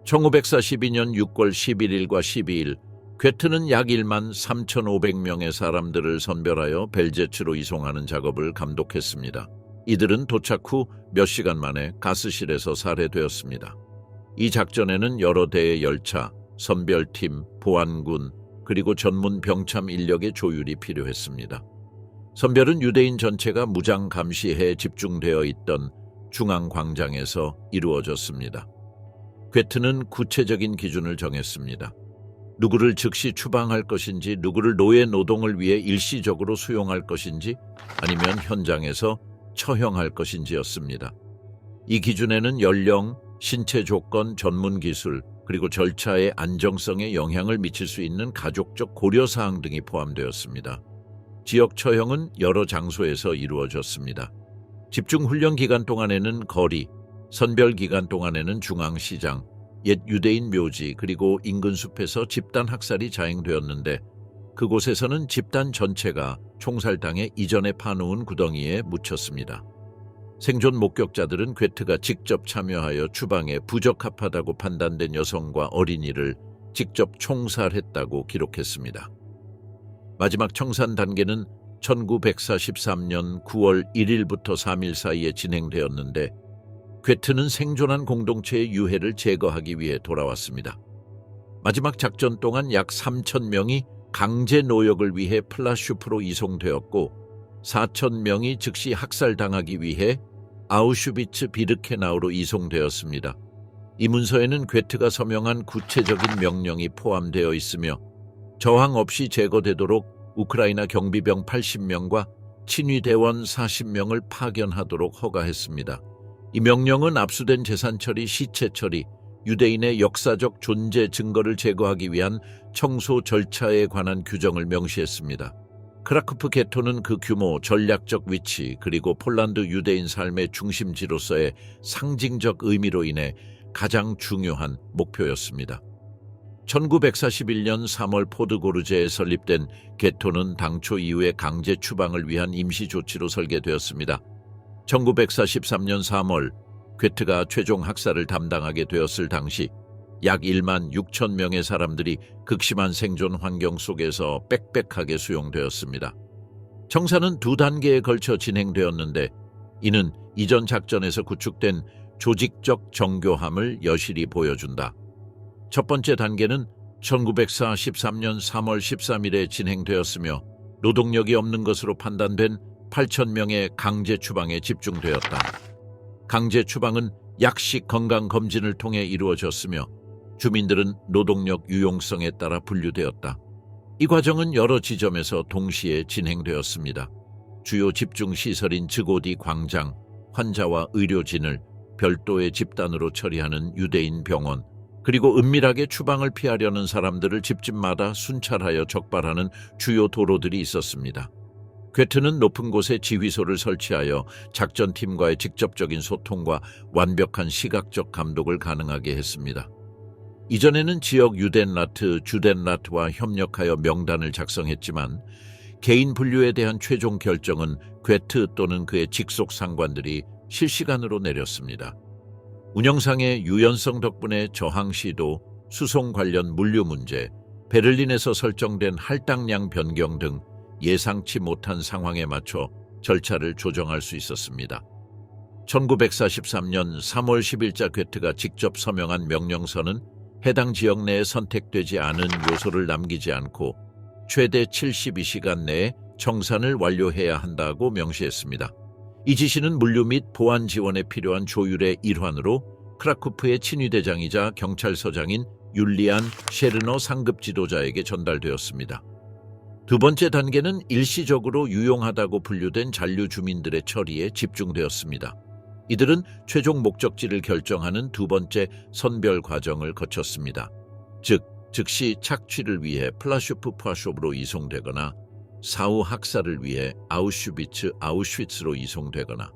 1942년 6월 11일과 12일 괴트는 약 1만 3,500명의 사람들을 선별하여 벨제츠로 이송하는 작업을 감독했습니다. 이들은 도착 후 몇 시간 만에 가스실에서 살해되었습니다. 이 작전에는 여러 대의 열차, 선별팀, 보안군, 그리고 전문 병참 인력의 조율이 필요했습니다. 선별은 유대인 전체가 무장 감시에 집중되어 있던 중앙광장에서 이루어졌습니다. 괴트는 구체적인 기준을 정했습니다. 누구를 즉시 추방할 것인지, 누구를 노예 노동을 위해 일시적으로 수용할 것인지, 아니면 현장에서 처형할 것인지였습니다. 이 기준에는 연령, 신체 조건, 전문 기술, 그리고 절차의 안정성에 영향을 미칠 수 있는 가족적 고려사항 등이 포함되었습니다. 지역 처형은 여러 장소에서 이루어졌습니다. 집중훈련 기간 동안에는 거리, 선별 기간 동안에는 중앙시장, 옛 유대인 묘지, 그리고 인근 숲에서 집단 학살이 자행되었는데, 그곳에서는 집단 전체가 총살당해 이전에 파놓은 구덩이에 묻혔습니다. 생존 목격자들은 괴트가 직접 참여하여 추방에 부적합하다고 판단된 여성과 어린이를 직접 총살했다고 기록했습니다. 마지막 청산 단계는 1943년 9월 1일부터 3일 사이에 진행되었는데, 괴트는 생존한 공동체의 유해를 제거하기 위해 돌아왔습니다. 마지막 작전 동안 약 3,000명이 강제 노역을 위해 플라슈프로 이송되었고, 4,000명이 즉시 학살당하기 위해 아우슈비츠 비르케나우로 이송되었습니다. 이 문서에는 괴트가 서명한 구체적인 명령이 포함되어 있으며, 저항 없이 제거되도록 우크라이나 경비병 80명과 친위대원 40명을 파견하도록 허가했습니다. 이 명령은 압수된 재산 처리, 시체 처리, 유대인의 역사적 존재 증거를 제거하기 위한 청소 절차에 관한 규정을 명시했습니다. 크라쿠프 게토는 그 규모, 전략적 위치, 그리고 폴란드 유대인 삶의 중심지로서의 상징적 의미로 인해 가장 중요한 목표였습니다. 1941년 3월 포드고르제에 설립된 게토는 당초 이후의 강제 추방을 위한 임시 조치로 설계되었습니다. 1943년 3월 괴트가 최종 학살을 담당하게 되었을 당시 약 1만 6천 명의 사람들이 극심한 생존 환경 속에서 빽빽하게 수용되었습니다. 청산은 두 단계에 걸쳐 진행되었는데, 이는 이전 작전에서 구축된 조직적 정교함을 여실히 보여준다. 첫 번째 단계는 1943년 3월 13일에 진행되었으며, 노동력이 없는 것으로 판단된 8,000명의 강제 추방에 집중되었다. 강제 추방은 약식 건강검진을 통해 이루어졌으며, 주민들은 노동력 유용성에 따라 분류되었다. 이 과정은 여러 지점에서 동시에 진행되었습니다. 주요 집중시설인 즈고디 광장, 환자와 의료진을 별도의 집단으로 처리하는 유대인 병원, 그리고 은밀하게 추방을 피하려는 사람들을 집집마다 순찰하여 적발하는 주요 도로들이 있었습니다. 괴트는 높은 곳에 지휘소를 설치하여 작전팀과의 직접적인 소통과 완벽한 시각적 감독을 가능하게 했습니다. 이전에는 지역 유덴라트, 주덴라트와 협력하여 명단을 작성했지만, 개인 분류에 대한 최종 결정은 괴트 또는 그의 직속 상관들이 실시간으로 내렸습니다. 운영상의 유연성 덕분에 저항 시도, 수송 관련 물류 문제, 베를린에서 설정된 할당량 변경 등 예상치 못한 상황에 맞춰 절차를 조정할 수 있었습니다. 1943년 3월 10일자 괴트가 직접 서명한 명령서는 해당 지역 내에 선택되지 않은 요소를 남기지 않고 최대 72시간 내에 청산을 완료해야 한다고 명시했습니다. 이 지시는 물류 및 보안 지원에 필요한 조율의 일환으로 크라쿠프의 친위대장이자 경찰서장인 율리안 셰르너 상급 지도자에게 전달되었습니다. 두 번째 단계는 일시적으로 유용하다고 분류된 잔류 주민들의 처리에 집중되었습니다. 이들은 최종 목적지를 결정하는 두 번째 선별 과정을 거쳤습니다. 즉, 즉시 착취를 위해 플라슈프파숍으로 이송되거나 사후 학살을 위해 아우슈비츠로 이송되거나,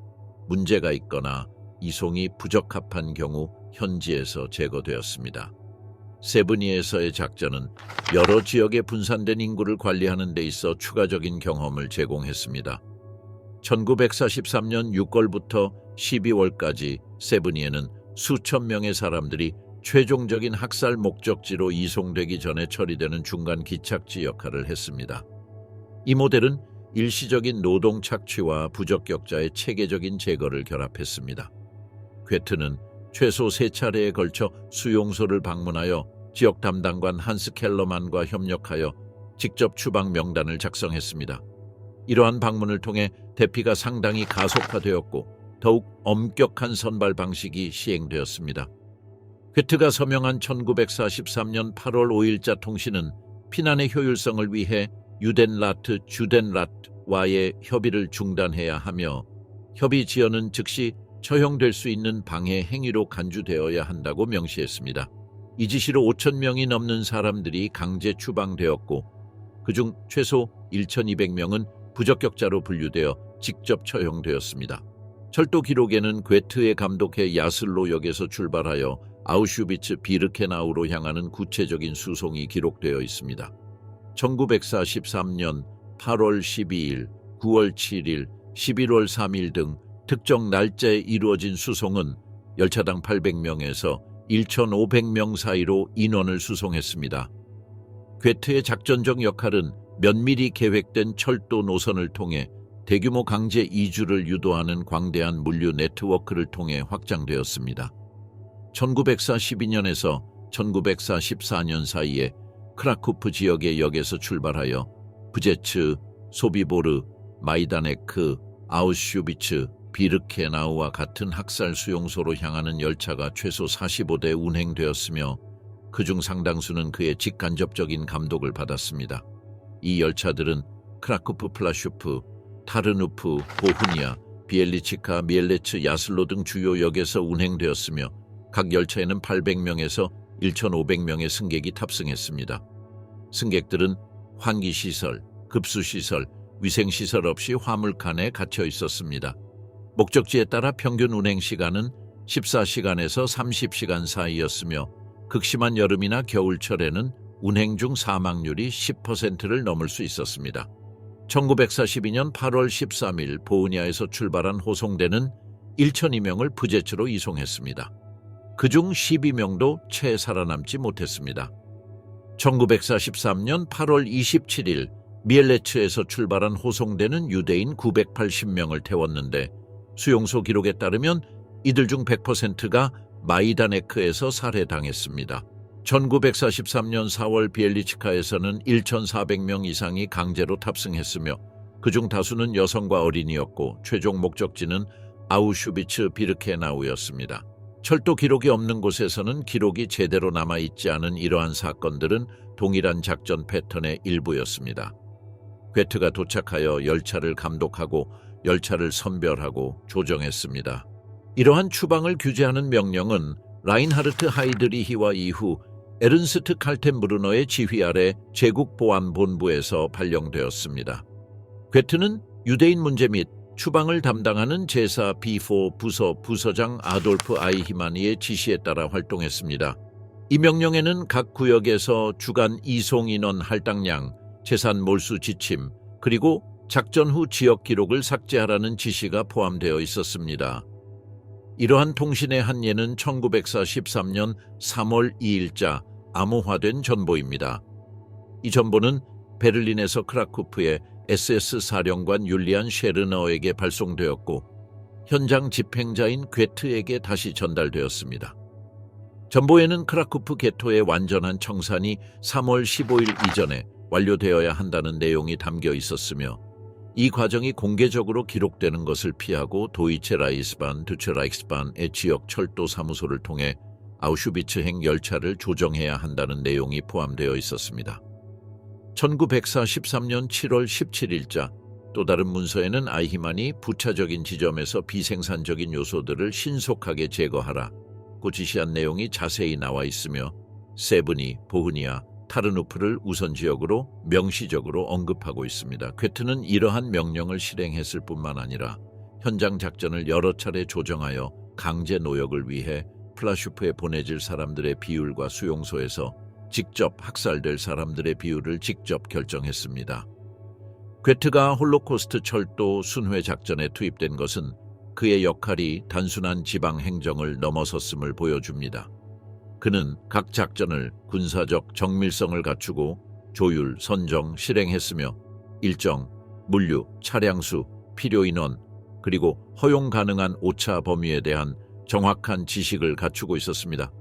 문제가 있거나 이송이 부적합한 경우 현지에서 제거되었습니다. 세브니에서의 작전은 여러 지역에 분산된 인구를 관리하는 데 있어 추가적인 경험을 제공했습니다. 1943년 6월부터 12월까지 세브니에는 수천 명의 사람들이 최종적인 학살 목적지로 이송되기 전에 처리되는 중간 기착지 역할을 했습니다. 이 모델은 일시적인 노동 착취와 부적격자의 체계적인 제거를 결합했습니다. 괴트는 최소 3차례에 걸쳐 수용소를 방문하여 지역 담당관 한스 켈러만과 협력하여 직접 추방 명단을 작성했습니다. 이러한 방문을 통해 대피가 상당히 가속화되었고, 더욱 엄격한 선발 방식이 시행되었습니다. 괴트가 서명한 1943년 8월 5일자 통신은 피난의 효율성을 위해 유덴라트, 주덴라트와의 협의를 중단해야 하며 협의 지연은 즉시 처형될 수 있는 방해 행위로 간주되어야 한다고 명시했습니다. 이 지시로 5,000명이 넘는 사람들이 강제 추방되었고 그중 최소 1,200명은 부적격자로 분류되어 직접 처형되었습니다. 철도 기록에는 괴트의 감독해 야슬로 역에서 출발하여 아우슈비츠 비르케나우로 향하는 구체적인 수송이 기록되어 있습니다. 1943년 8월 12일, 9월 7일, 11월 3일 등 특정 날짜에 이루어진 수송은 열차당 800명에서 1,500명 사이로 인원을 수송했습니다. 괴트의 작전적 역할은 면밀히 계획된 철도 노선을 통해 대규모 강제 이주를 유도하는 광대한 물류 네트워크를 통해 확장되었습니다. 1942년에서 1944년 사이에 크라쿠프 지역의 역에서 출발하여 브제츠, 소비보르, 마이다네크, 아우슈비츠, 비르케나우와 같은 학살 수용소로 향하는 열차가 최소 45대 운행되었으며 그중 상당수는 그의 직간접적인 감독을 받았습니다. 이 열차들은 크라쿠프 플라슈프, 타르누프, 보흐니아, 비엘리치카, 미엘레츠, 야슬로 등 주요 역에서 운행되었으며 각 열차에는 800명에서 1,500명의 승객이 탑승했습니다. 승객들은 환기시설, 급수시설, 위생시설 없이 화물칸에 갇혀 있었습니다. 목적지에 따라 평균 운행시간은 14시간에서 30시간 사이였으며 극심한 여름이나 겨울철에는 운행 중 사망률이 10%를 넘을 수 있었습니다. 1942년 8월 13일 보흐니아에서 출발한 호송대는 1,002명을 브제츠로 이송했습니다. 그중 12명도 채 살아남지 못했습니다. 1943년 8월 27일 미엘레츠에서 출발한 호송대는 유대인 980명을 태웠는데 수용소 기록에 따르면 이들 중 100%가 마이다네크에서 살해당했습니다. 1943년 4월 비엘리치카에서는 1,400명 이상이 강제로 탑승했으며 그중 다수는 여성과 어린이였고 최종 목적지는 아우슈비츠 비르케나우였습니다. 철도 기록이 없는 곳에서는 기록이 제대로 남아있지 않은 이러한 사건들은 동일한 작전 패턴의 일부였습니다. 괴트가 도착하여 열차를 감독하고 열차를 선별하고 조정했습니다. 이러한 추방을 규제하는 명령은 라인하르트 하이드리히와 이후 에른스트 칼텐브루너의 지휘 아래 제국보안본부에서 발령되었습니다. 괴트는 유대인 문제 및 추방을 담당하는 제사 B4 부서장 아돌프 아이히마니의 지시에 따라 활동했습니다. 이 명령에는 각 구역에서 주간 이송 인원 할당량, 재산 몰수 지침, 그리고 작전 후 지역 기록을 삭제하라는 지시가 포함되어 있었습니다. 이러한 통신의 한 예는 1943년 3월 2일자 암호화된 전보입니다. 이 전보는 베를린에서 크라쿠프의 SS 사령관 율리안 쉐르너에게 발송되었고 현장 집행자인 괴트에게 다시 전달되었습니다. 전보에는 크라쿠프 게토의 완전한 청산이 3월 15일 이전에 완료되어야 한다는 내용이 담겨 있었으며 이 과정이 공개적으로 기록되는 것을 피하고 도이체 라이스반, 두체 라이크스반의 지역 철도 사무소를 통해 아우슈비츠행 열차를 조정해야 한다는 내용이 포함되어 있었습니다. 1943년 7월 17일자 또 다른 문서에는 아이히만이 부차적인 지점에서 비생산적인 요소들을 신속하게 제거하라고 지시한 내용이 자세히 나와 있으며 세브니, 보흐니아, 타르누프를 우선 지역으로 명시적으로 언급하고 있습니다. 괴트는 이러한 명령을 실행했을 뿐만 아니라 현장 작전을 여러 차례 조정하여 강제 노역을 위해 플라슈프에 보내질 사람들의 비율과 수용소에서 직접 학살될 사람들의 비율을 직접 결정했습니다. 괴트가 홀로코스트 철도 순회 작전에 투입된 것은 그의 역할이 단순한 지방 행정을 넘어섰음을 보여줍니다. 그는 각 작전을 군사적 정밀성을 갖추고 조율, 선정, 실행했으며 일정, 물류, 차량 수, 필요 인원, 그리고 허용 가능한 오차 범위에 대한 정확한 지식을 갖추고 있었습니다.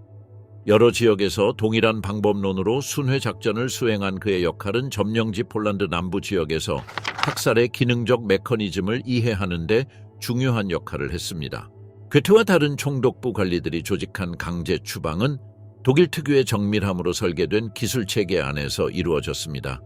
여러 지역에서 동일한 방법론으로 순회 작전을 수행한 그의 역할은 점령지 폴란드 남부 지역에서 학살의 기능적 메커니즘을 이해하는 데 중요한 역할을 했습니다. 괴테와 다른 총독부 관리들이 조직한 강제 추방은 독일 특유의 정밀함으로 설계된 기술체계 안에서 이루어졌습니다.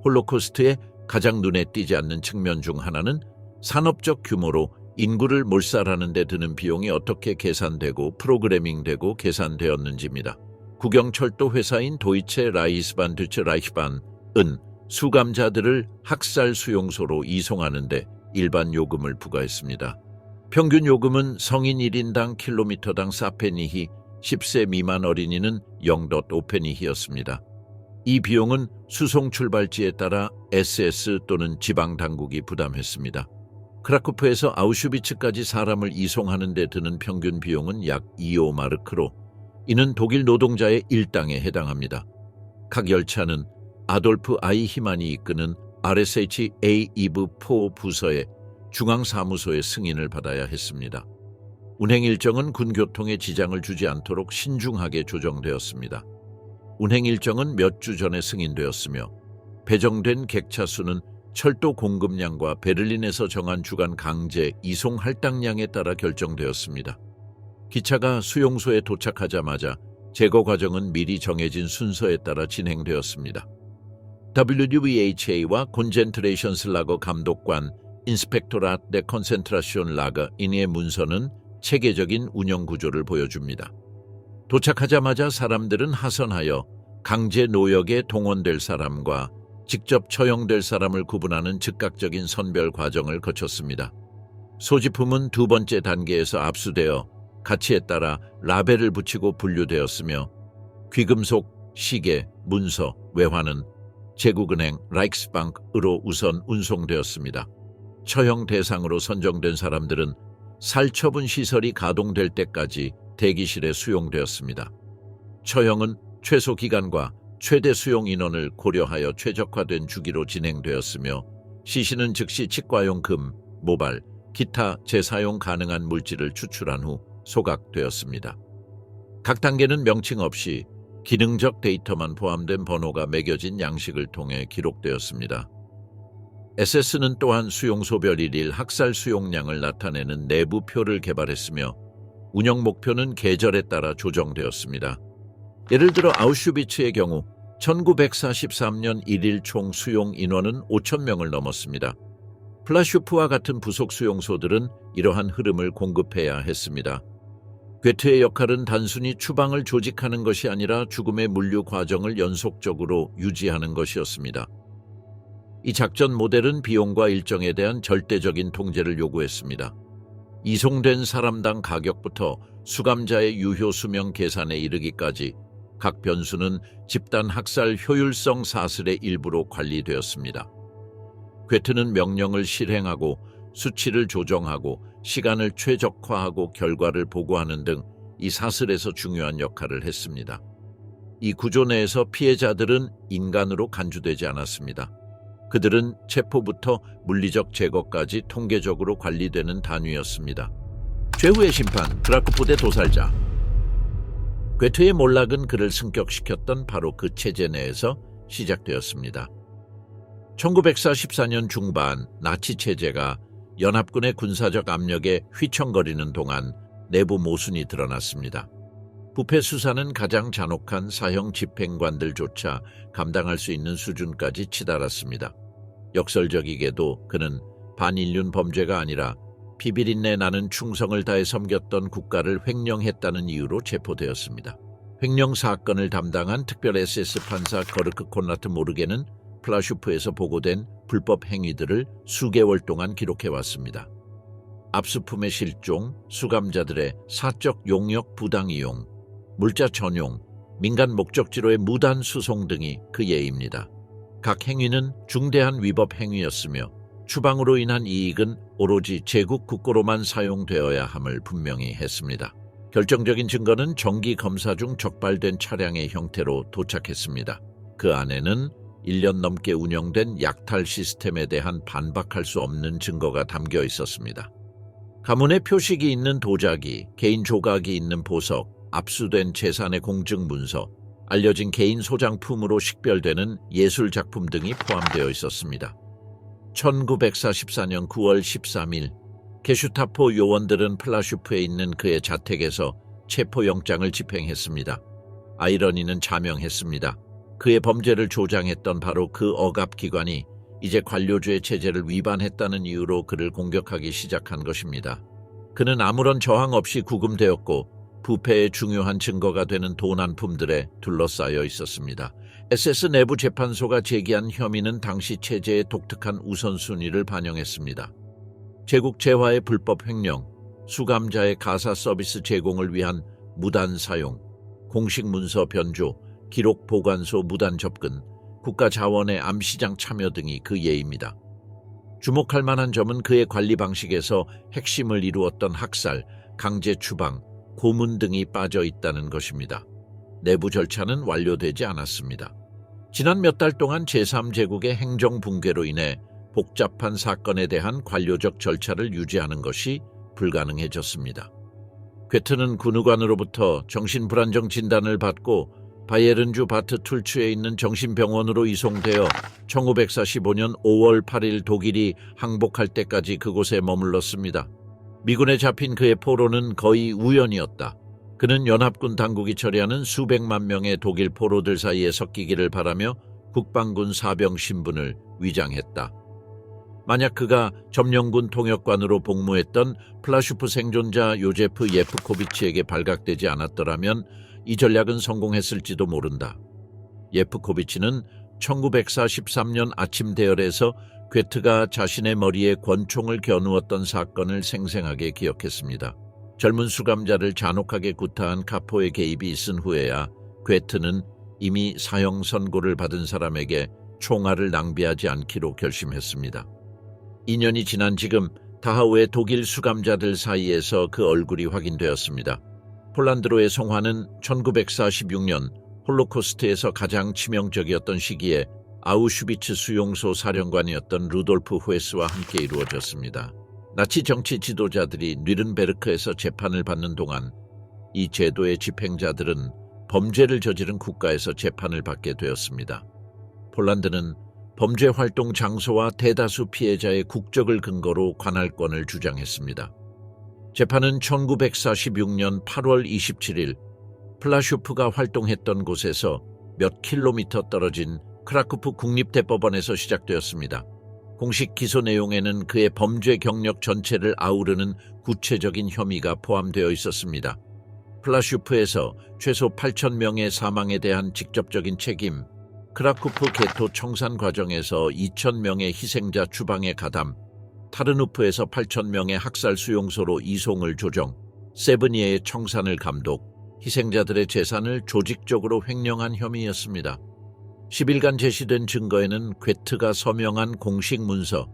홀로코스트의 가장 눈에 띄지 않는 측면 중 하나는 산업적 규모로 인구를 몰살하는 데 드는 비용이 어떻게 계산되고 프로그래밍되고 계산되었는지입니다. 국영철도 회사인 도이체 라이히스반 듀체 라이히반은 수감자들을 학살 수용소로 이송하는 데 일반 요금을 부과했습니다. 평균 요금은 성인 1인당 킬로미터당 4페니히, 10세 미만 어린이는 0.5페니히였습니다. 이 비용은 수송 출발지에 따라 SS 또는 지방 당국이 부담했습니다. 크라쿠프에서 아우슈비츠까지 사람을 이송하는 데 드는 평균 비용은 약 2호 마르크로, 이는 독일 노동자의 일당에 해당합니다. 각 열차는 아돌프 아이히만이 이끄는 RSHA 이브 4 부서의 중앙사무소의 승인을 받아야 했습니다. 운행 일정은 군 교통에 지장을 주지 않도록 신중하게 조정되었습니다. 운행 일정은 몇 주 전에 승인되었으며 배정된 객차 수는 철도 공급량과 베를린에서 정한 주간 강제 이송 할당량에 따라 결정되었습니다. 기차가 수용소에 도착하자마자 제거 과정은 미리 정해진 순서에 따라 진행되었습니다. WVHA와 콘젠트레이션스 라거 감독관 인스펙토라트 데 컨센트라시온 라거 인의 문서는 체계적인 운영 구조를 보여줍니다. 도착하자마자 사람들은 하선하여 강제 노역에 동원될 사람과 직접 처형될 사람을 구분하는 즉각적인 선별 과정을 거쳤습니다. 소지품은 두 번째 단계에서 압수되어 가치에 따라 라벨을 붙이고 분류되었으며 귀금속, 시계, 문서, 외환은 제국은행 라이크스방크로 우선 운송되었습니다. 처형 대상으로 선정된 사람들은 살처분 시설이 가동될 때까지 대기실에 수용되었습니다. 처형은 최소 기간과 최대 수용 인원을 고려하여 최적화된 주기로 진행되었으며 시신은 즉시 치과용 금, 모발, 기타 재사용 가능한 물질을 추출한 후 소각되었습니다. 각 단계는 명칭 없이 기능적 데이터만 포함된 번호가 매겨진 양식을 통해 기록되었습니다. SS는 또한 수용소별 일일 학살 수용량을 나타내는 내부표를 개발했으며 운영 목표는 계절에 따라 조정되었습니다. 예를 들어 아우슈비츠의 경우 1943년 일일 총 수용 인원은 5,000명을 넘었습니다. 플라슈프와 같은 부속 수용소들은 이러한 흐름을 공급해야 했습니다. 괴테의 역할은 단순히 추방을 조직하는 것이 아니라 죽음의 물류 과정을 연속적으로 유지하는 것이었습니다. 이 작전 모델은 비용과 일정에 대한 절대적인 통제를 요구했습니다. 이송된 사람당 가격부터 수감자의 유효 수명 계산에 이르기까지 각 변수는 집단 학살 효율성 사슬의 일부로 관리되었습니다. 괴테는 명령을 실행하고 수치를 조정하고 시간을 최적화하고 결과를 보고하는 등 이 사슬에서 중요한 역할을 했습니다. 이 구조 내에서 피해자들은 인간으로 간주되지 않았습니다. 그들은 체포부터 물리적 제거까지 통계적으로 관리되는 단위였습니다. 최후의 심판, 크라쿠프 대 도살자. 괴테의 몰락은 그를 승격시켰던 바로 그 체제 내에서 시작되었습니다. 1944년 중반 나치 체제가 연합군의 군사적 압력에 휘청거리는 동안 내부 모순이 드러났습니다. 부패 수사는 가장 잔혹한 사형 집행관들조차 감당할 수 있는 수준까지 치달았습니다. 역설적이게도 그는 반인륜 범죄가 아니라 비비린내 나는 충성을 다해 섬겼던 국가를 횡령했다는 이유로 체포되었습니다. 횡령 사건을 담당한 특별 SS 판사 거르크 콘라트 모르게는 플라슈프에서 보고된 불법 행위들을 수개월 동안 기록해왔습니다. 압수품의 실종, 수감자들의 사적 용역 부당 이용, 물자 전용, 민간 목적지로의 무단 수송 등이 그 예입니다. 각 행위는 중대한 위법 행위였으며 추방으로 인한 이익은 오로지 제국 국고로만 사용되어야 함을 분명히 했습니다. 결정적인 증거는 정기 검사 중 적발된 차량의 형태로 도착했습니다. 그 안에는 1년 넘게 운영된 약탈 시스템에 대한 반박할 수 없는 증거가 담겨 있었습니다. 가문의 표식이 있는 도자기, 개인 조각이 있는 보석, 압수된 재산의 공증 문서, 알려진 개인 소장품으로 식별되는 예술 작품 등이 포함되어 있었습니다. 1944년 9월 13일 게슈타포 요원들은 플라슈프에 있는 그의 자택에서 체포영장을 집행했습니다. 아이러니는 자명했습니다. 그의 범죄를 조장했던 바로 그 억압기관이 이제 관료주의 체제를 위반했다는 이유로 그를 공격하기 시작한 것입니다. 그는 아무런 저항 없이 구금되었고 부패의 중요한 증거가 되는 도난품들에 둘러싸여 있었습니다. SS 내부 재판소가 제기한 혐의는 당시 체제의 독특한 우선순위를 반영했습니다. 제국 재화의 불법 횡령, 수감자의 가사 서비스 제공을 위한 무단 사용, 공식 문서 변조, 기록 보관소 무단 접근, 국가 자원의 암시장 참여 등이 그 예입니다. 주목할 만한 점은 그의 관리 방식에서 핵심을 이루었던 학살, 강제 추방, 고문 등이 빠져 있다는 것입니다. 내부 절차는 완료되지 않았습니다. 지난 몇 달 동안 제3제국의 행정 붕괴로 인해 복잡한 사건에 대한 관료적 절차를 유지하는 것이 불가능해졌습니다. 괴트는 군의관으로부터 정신불안정 진단을 받고 바이에른주 바트 툴츠에 있는 정신병원으로 이송되어 1945년 5월 8일 독일이 항복할 때까지 그곳에 머물렀습니다. 미군에 잡힌 그의 포로는 거의 우연이었다. 그는 연합군 당국이 처리하는 수백만 명의 독일 포로들 사이에 섞이기를 바라며 국방군 사병 신분을 위장했다. 만약 그가 점령군 통역관으로 복무했던 플라슈프 생존자 요제프 예프코비치에게 발각되지 않았더라면 이 전략은 성공했을지도 모른다. 예프코비치는 1943년 아침 대열에서 괴트가 자신의 머리에 권총을 겨누었던 사건을 생생하게 기억했습니다. 젊은 수감자를 잔혹하게 구타한 카포의 개입이 있은 후에야 괴트는 이미 사형 선고를 받은 사람에게 총알을 낭비하지 않기로 결심했습니다. 2년이 지난 지금 다하우의 독일 수감자들 사이에서 그 얼굴이 확인되었습니다. 폴란드로의 송화는 1946년 홀로코스트에서 가장 치명적이었던 시기에 아우슈비츠 수용소 사령관이었던 루돌프 후에스와 함께 이루어졌습니다. 나치 정치 지도자들이 뉘른베르크에서 재판을 받는 동안 이 제도의 집행자들은 범죄를 저지른 국가에서 재판을 받게 되었습니다. 폴란드는 범죄 활동 장소와 대다수 피해자의 국적을 근거로 관할권을 주장했습니다. 재판은 1946년 8월 27일 플라슈프가 활동했던 곳에서 몇 킬로미터 떨어진 크라쿠프 국립대법원에서 시작되었습니다. 공식 기소 내용에는 그의 범죄 경력 전체를 아우르는 구체적인 혐의가 포함되어 있었습니다. 플라슈프에서 최소 8,000명의 사망에 대한 직접적인 책임, 크라쿠프 게토 청산 과정에서 2,000명의 희생자 추방에 가담, 타르누프에서 8,000명의 학살 수용소로 이송을 조정, 세브니에의 청산을 감독, 희생자들의 재산을 조직적으로 횡령한 혐의였습니다. 10일간 제시된 증거에는 괴트가 서명한 공식 문서,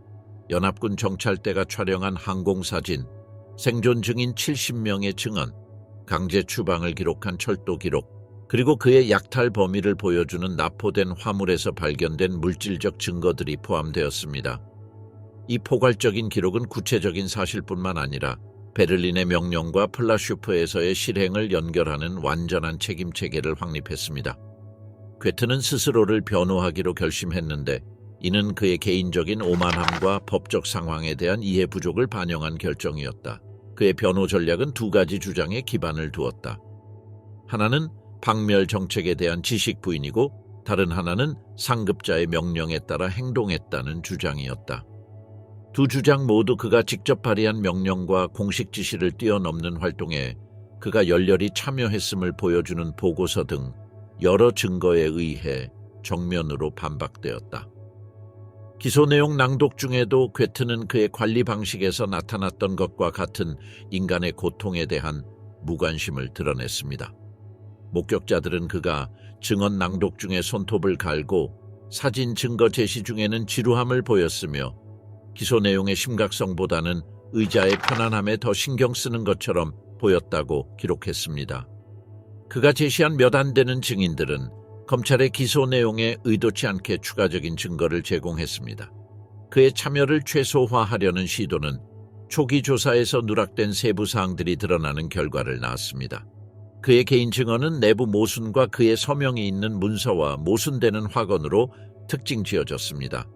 연합군 정찰대가 촬영한 항공사진, 생존 증인 70명의 증언, 강제 추방을 기록한 철도 기록, 그리고 그의 약탈 범위를 보여주는 납포된 화물에서 발견된 물질적 증거들이 포함되었습니다. 이 포괄적인 기록은 구체적인 사실뿐만 아니라 베를린의 명령과 플라슈프에서의 실행을 연결하는 완전한 책임 체계를 확립했습니다. 괴트는 스스로를 변호하기로 결심했는데 이는 그의 개인적인 오만함과 법적 상황에 대한 이해 부족을 반영한 결정이었다. 그의 변호 전략은 두 가지 주장에 기반을 두었다. 하나는 박멸 정책에 대한 지식 부인이고 다른 하나는 상급자의 명령에 따라 행동했다는 주장이었다. 두 주장 모두 그가 직접 발의한 명령과 공식 지시를 뛰어넘는 활동에 그가 열렬히 참여했음을 보여주는 보고서 등 여러 증거에 의해 정면으로 반박되었다. 기소 내용 낭독 중에도 괴트는 그의 관리 방식에서 나타났던 것과 같은 인간의 고통에 대한 무관심을 드러냈습니다. 목격자들은 그가 증언 낭독 중에 손톱을 갈고 사진 증거 제시 중에는 지루함을 보였으며 기소 내용의 심각성보다는 의자의 편안함에 더 신경 쓰는 것처럼 보였다고 기록했습니다. 그가 제시한 몇 안 되는 증인들은 검찰의 기소 내용에 의도치 않게 추가적인 증거를 제공했습니다. 그의 참여를 최소화하려는 시도는 초기 조사에서 누락된 세부 사항들이 드러나는 결과를 낳았습니다. 그의 개인 증언은 내부 모순과 그의 서명이 있는 문서와 모순되는 확언으로 특징 지어졌습니다.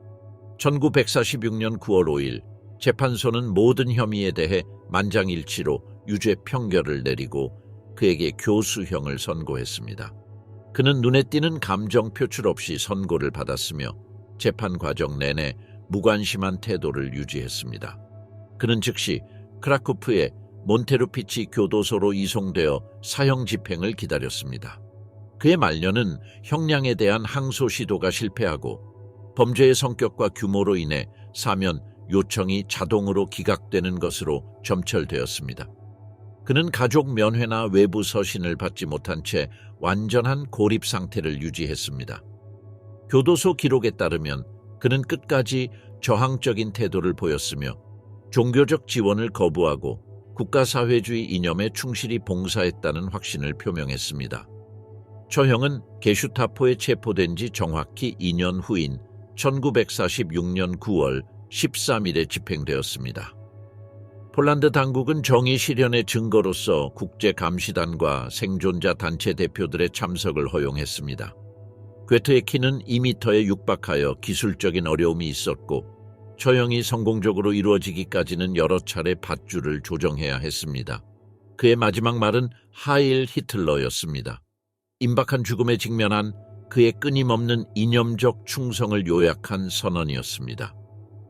1946년 9월 5일 재판소는 모든 혐의에 대해 만장일치로 유죄 판결을 내리고 그에게 교수형을 선고했습니다. 그는 눈에 띄는 감정 표출 없이 선고를 받았으며 재판 과정 내내 무관심한 태도를 유지했습니다. 그는 즉시 크라쿠프의 몬테루피치 교도소로 이송되어 사형 집행을 기다렸습니다. 그의 말년은 형량에 대한 항소 시도가 실패하고 범죄의 성격과 규모로 인해 사면 요청이 자동으로 기각되는 것으로 점철되었습니다. 그는 가족 면회나 외부 서신을 받지 못한 채 완전한 고립 상태를 유지했습니다. 교도소 기록에 따르면 그는 끝까지 저항적인 태도를 보였으며 종교적 지원을 거부하고 국가사회주의 이념에 충실히 봉사했다는 확신을 표명했습니다. 처형은 게슈타포에 체포된 지 정확히 2년 후인 1946년 9월 13일에 집행되었습니다. 폴란드 당국은 정의 실현의 증거로서 국제감시단과 생존자 단체 대표들의 참석을 허용했습니다. 괴테의 키는 2m에 육박하여 기술적인 어려움이 있었고 처형이 성공적으로 이루어지기까지는 여러 차례 밧줄을 조정해야 했습니다. 그의 마지막 말은 하일 히틀러였습니다. 임박한 죽음에 직면한 그의 끊임없는 이념적 충성을 요약한 선언이었습니다.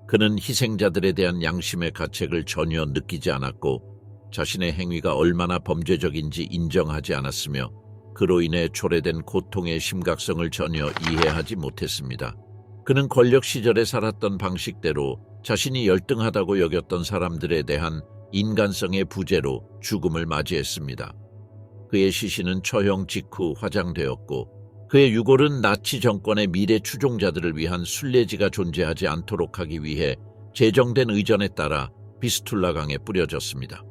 그는 희생자들에 대한 양심의 가책을 전혀 느끼지 않았고 자신의 행위가 얼마나 범죄적인지 인정하지 않았으며 그로 인해 초래된 고통의 심각성을 전혀 이해하지 못했습니다. 그는 권력 시절에 살았던 방식대로 자신이 열등하다고 여겼던 사람들에 대한 인간성의 부재로 죽음을 맞이했습니다. 그의 시신은 처형 직후 화장되었고 그의 유골은 나치 정권의 미래 추종자들을 위한 순례지가 존재하지 않도록 하기 위해 제정된 의전에 따라 비스툴라강에 뿌려졌습니다.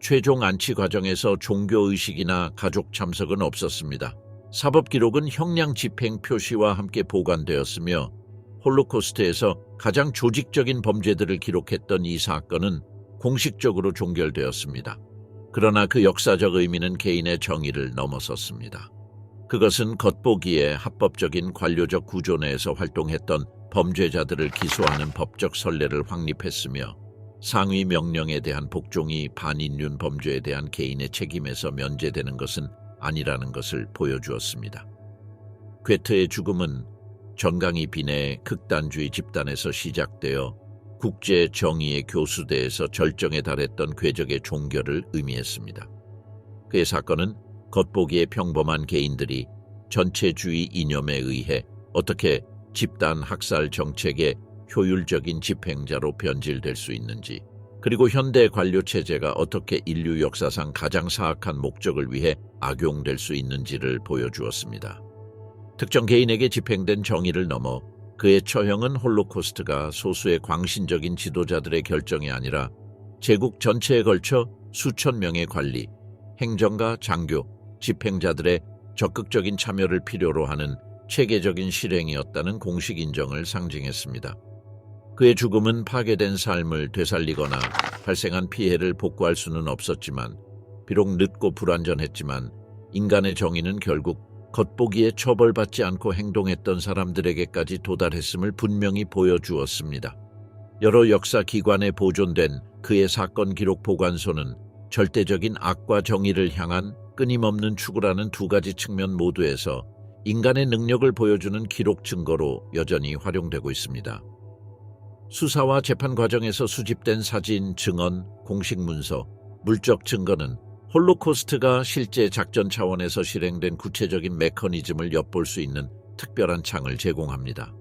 최종 안치 과정에서 종교의식이나 가족 참석은 없었습니다. 사법 기록은 형량 집행 표시와 함께 보관되었으며 홀로코스트에서 가장 조직적인 범죄들을 기록했던 이 사건은 공식적으로 종결되었습니다. 그러나 그 역사적 의미는 개인의 정의를 넘어섰습니다. 그것은 겉보기에 합법적인 관료적 구조 내에서 활동했던 범죄자들을 기소하는 법적 선례를 확립했으며 상위 명령에 대한 복종이 반인륜 범죄에 대한 개인의 책임에서 면제되는 것은 아니라는 것을 보여주었습니다. 괴테의 죽음은 전강이 빈의 극단주의 집단에서 시작되어 국제 정의의 교수대에서 절정에 달했던 궤적의 종결을 의미했습니다. 그의 사건은 겉보기에 평범한 개인들이 전체주의 이념에 의해 어떻게 집단 학살 정책의 효율적인 집행자로 변질될 수 있는지, 그리고 현대 관료 체제가 어떻게 인류 역사상 가장 사악한 목적을 위해 악용될 수 있는지를 보여주었습니다. 특정 개인에게 집행된 정의를 넘어 그의 처형은 홀로코스트가 소수의 광신적인 지도자들의 결정이 아니라 제국 전체에 걸쳐 수천 명의 관리, 행정가, 장교, 집행자들의 적극적인 참여를 필요로 하는 체계적인 실행이었다는 공식 인정을 상징했습니다. 그의 죽음은 파괴된 삶을 되살리거나 발생한 피해를 복구할 수는 없었지만, 비록 늦고 불완전했지만 인간의 정의는 결국 겉보기에 처벌받지 않고 행동했던 사람들에게까지 도달했음을 분명히 보여주었습니다. 여러 역사 기관에 보존된 그의 사건 기록 보관소는 절대적인 악과 정의를 향한 끊임없는 추구라는 두 가지 측면 모두에서 인간의 능력을 보여주는 기록 증거로 여전히 활용되고 있습니다. 수사와 재판 과정에서 수집된 사진, 증언, 공식 문서, 물적 증거는 홀로코스트가 실제 작전 차원에서 실행된 구체적인 메커니즘을 엿볼 수 있는 특별한 창을 제공합니다.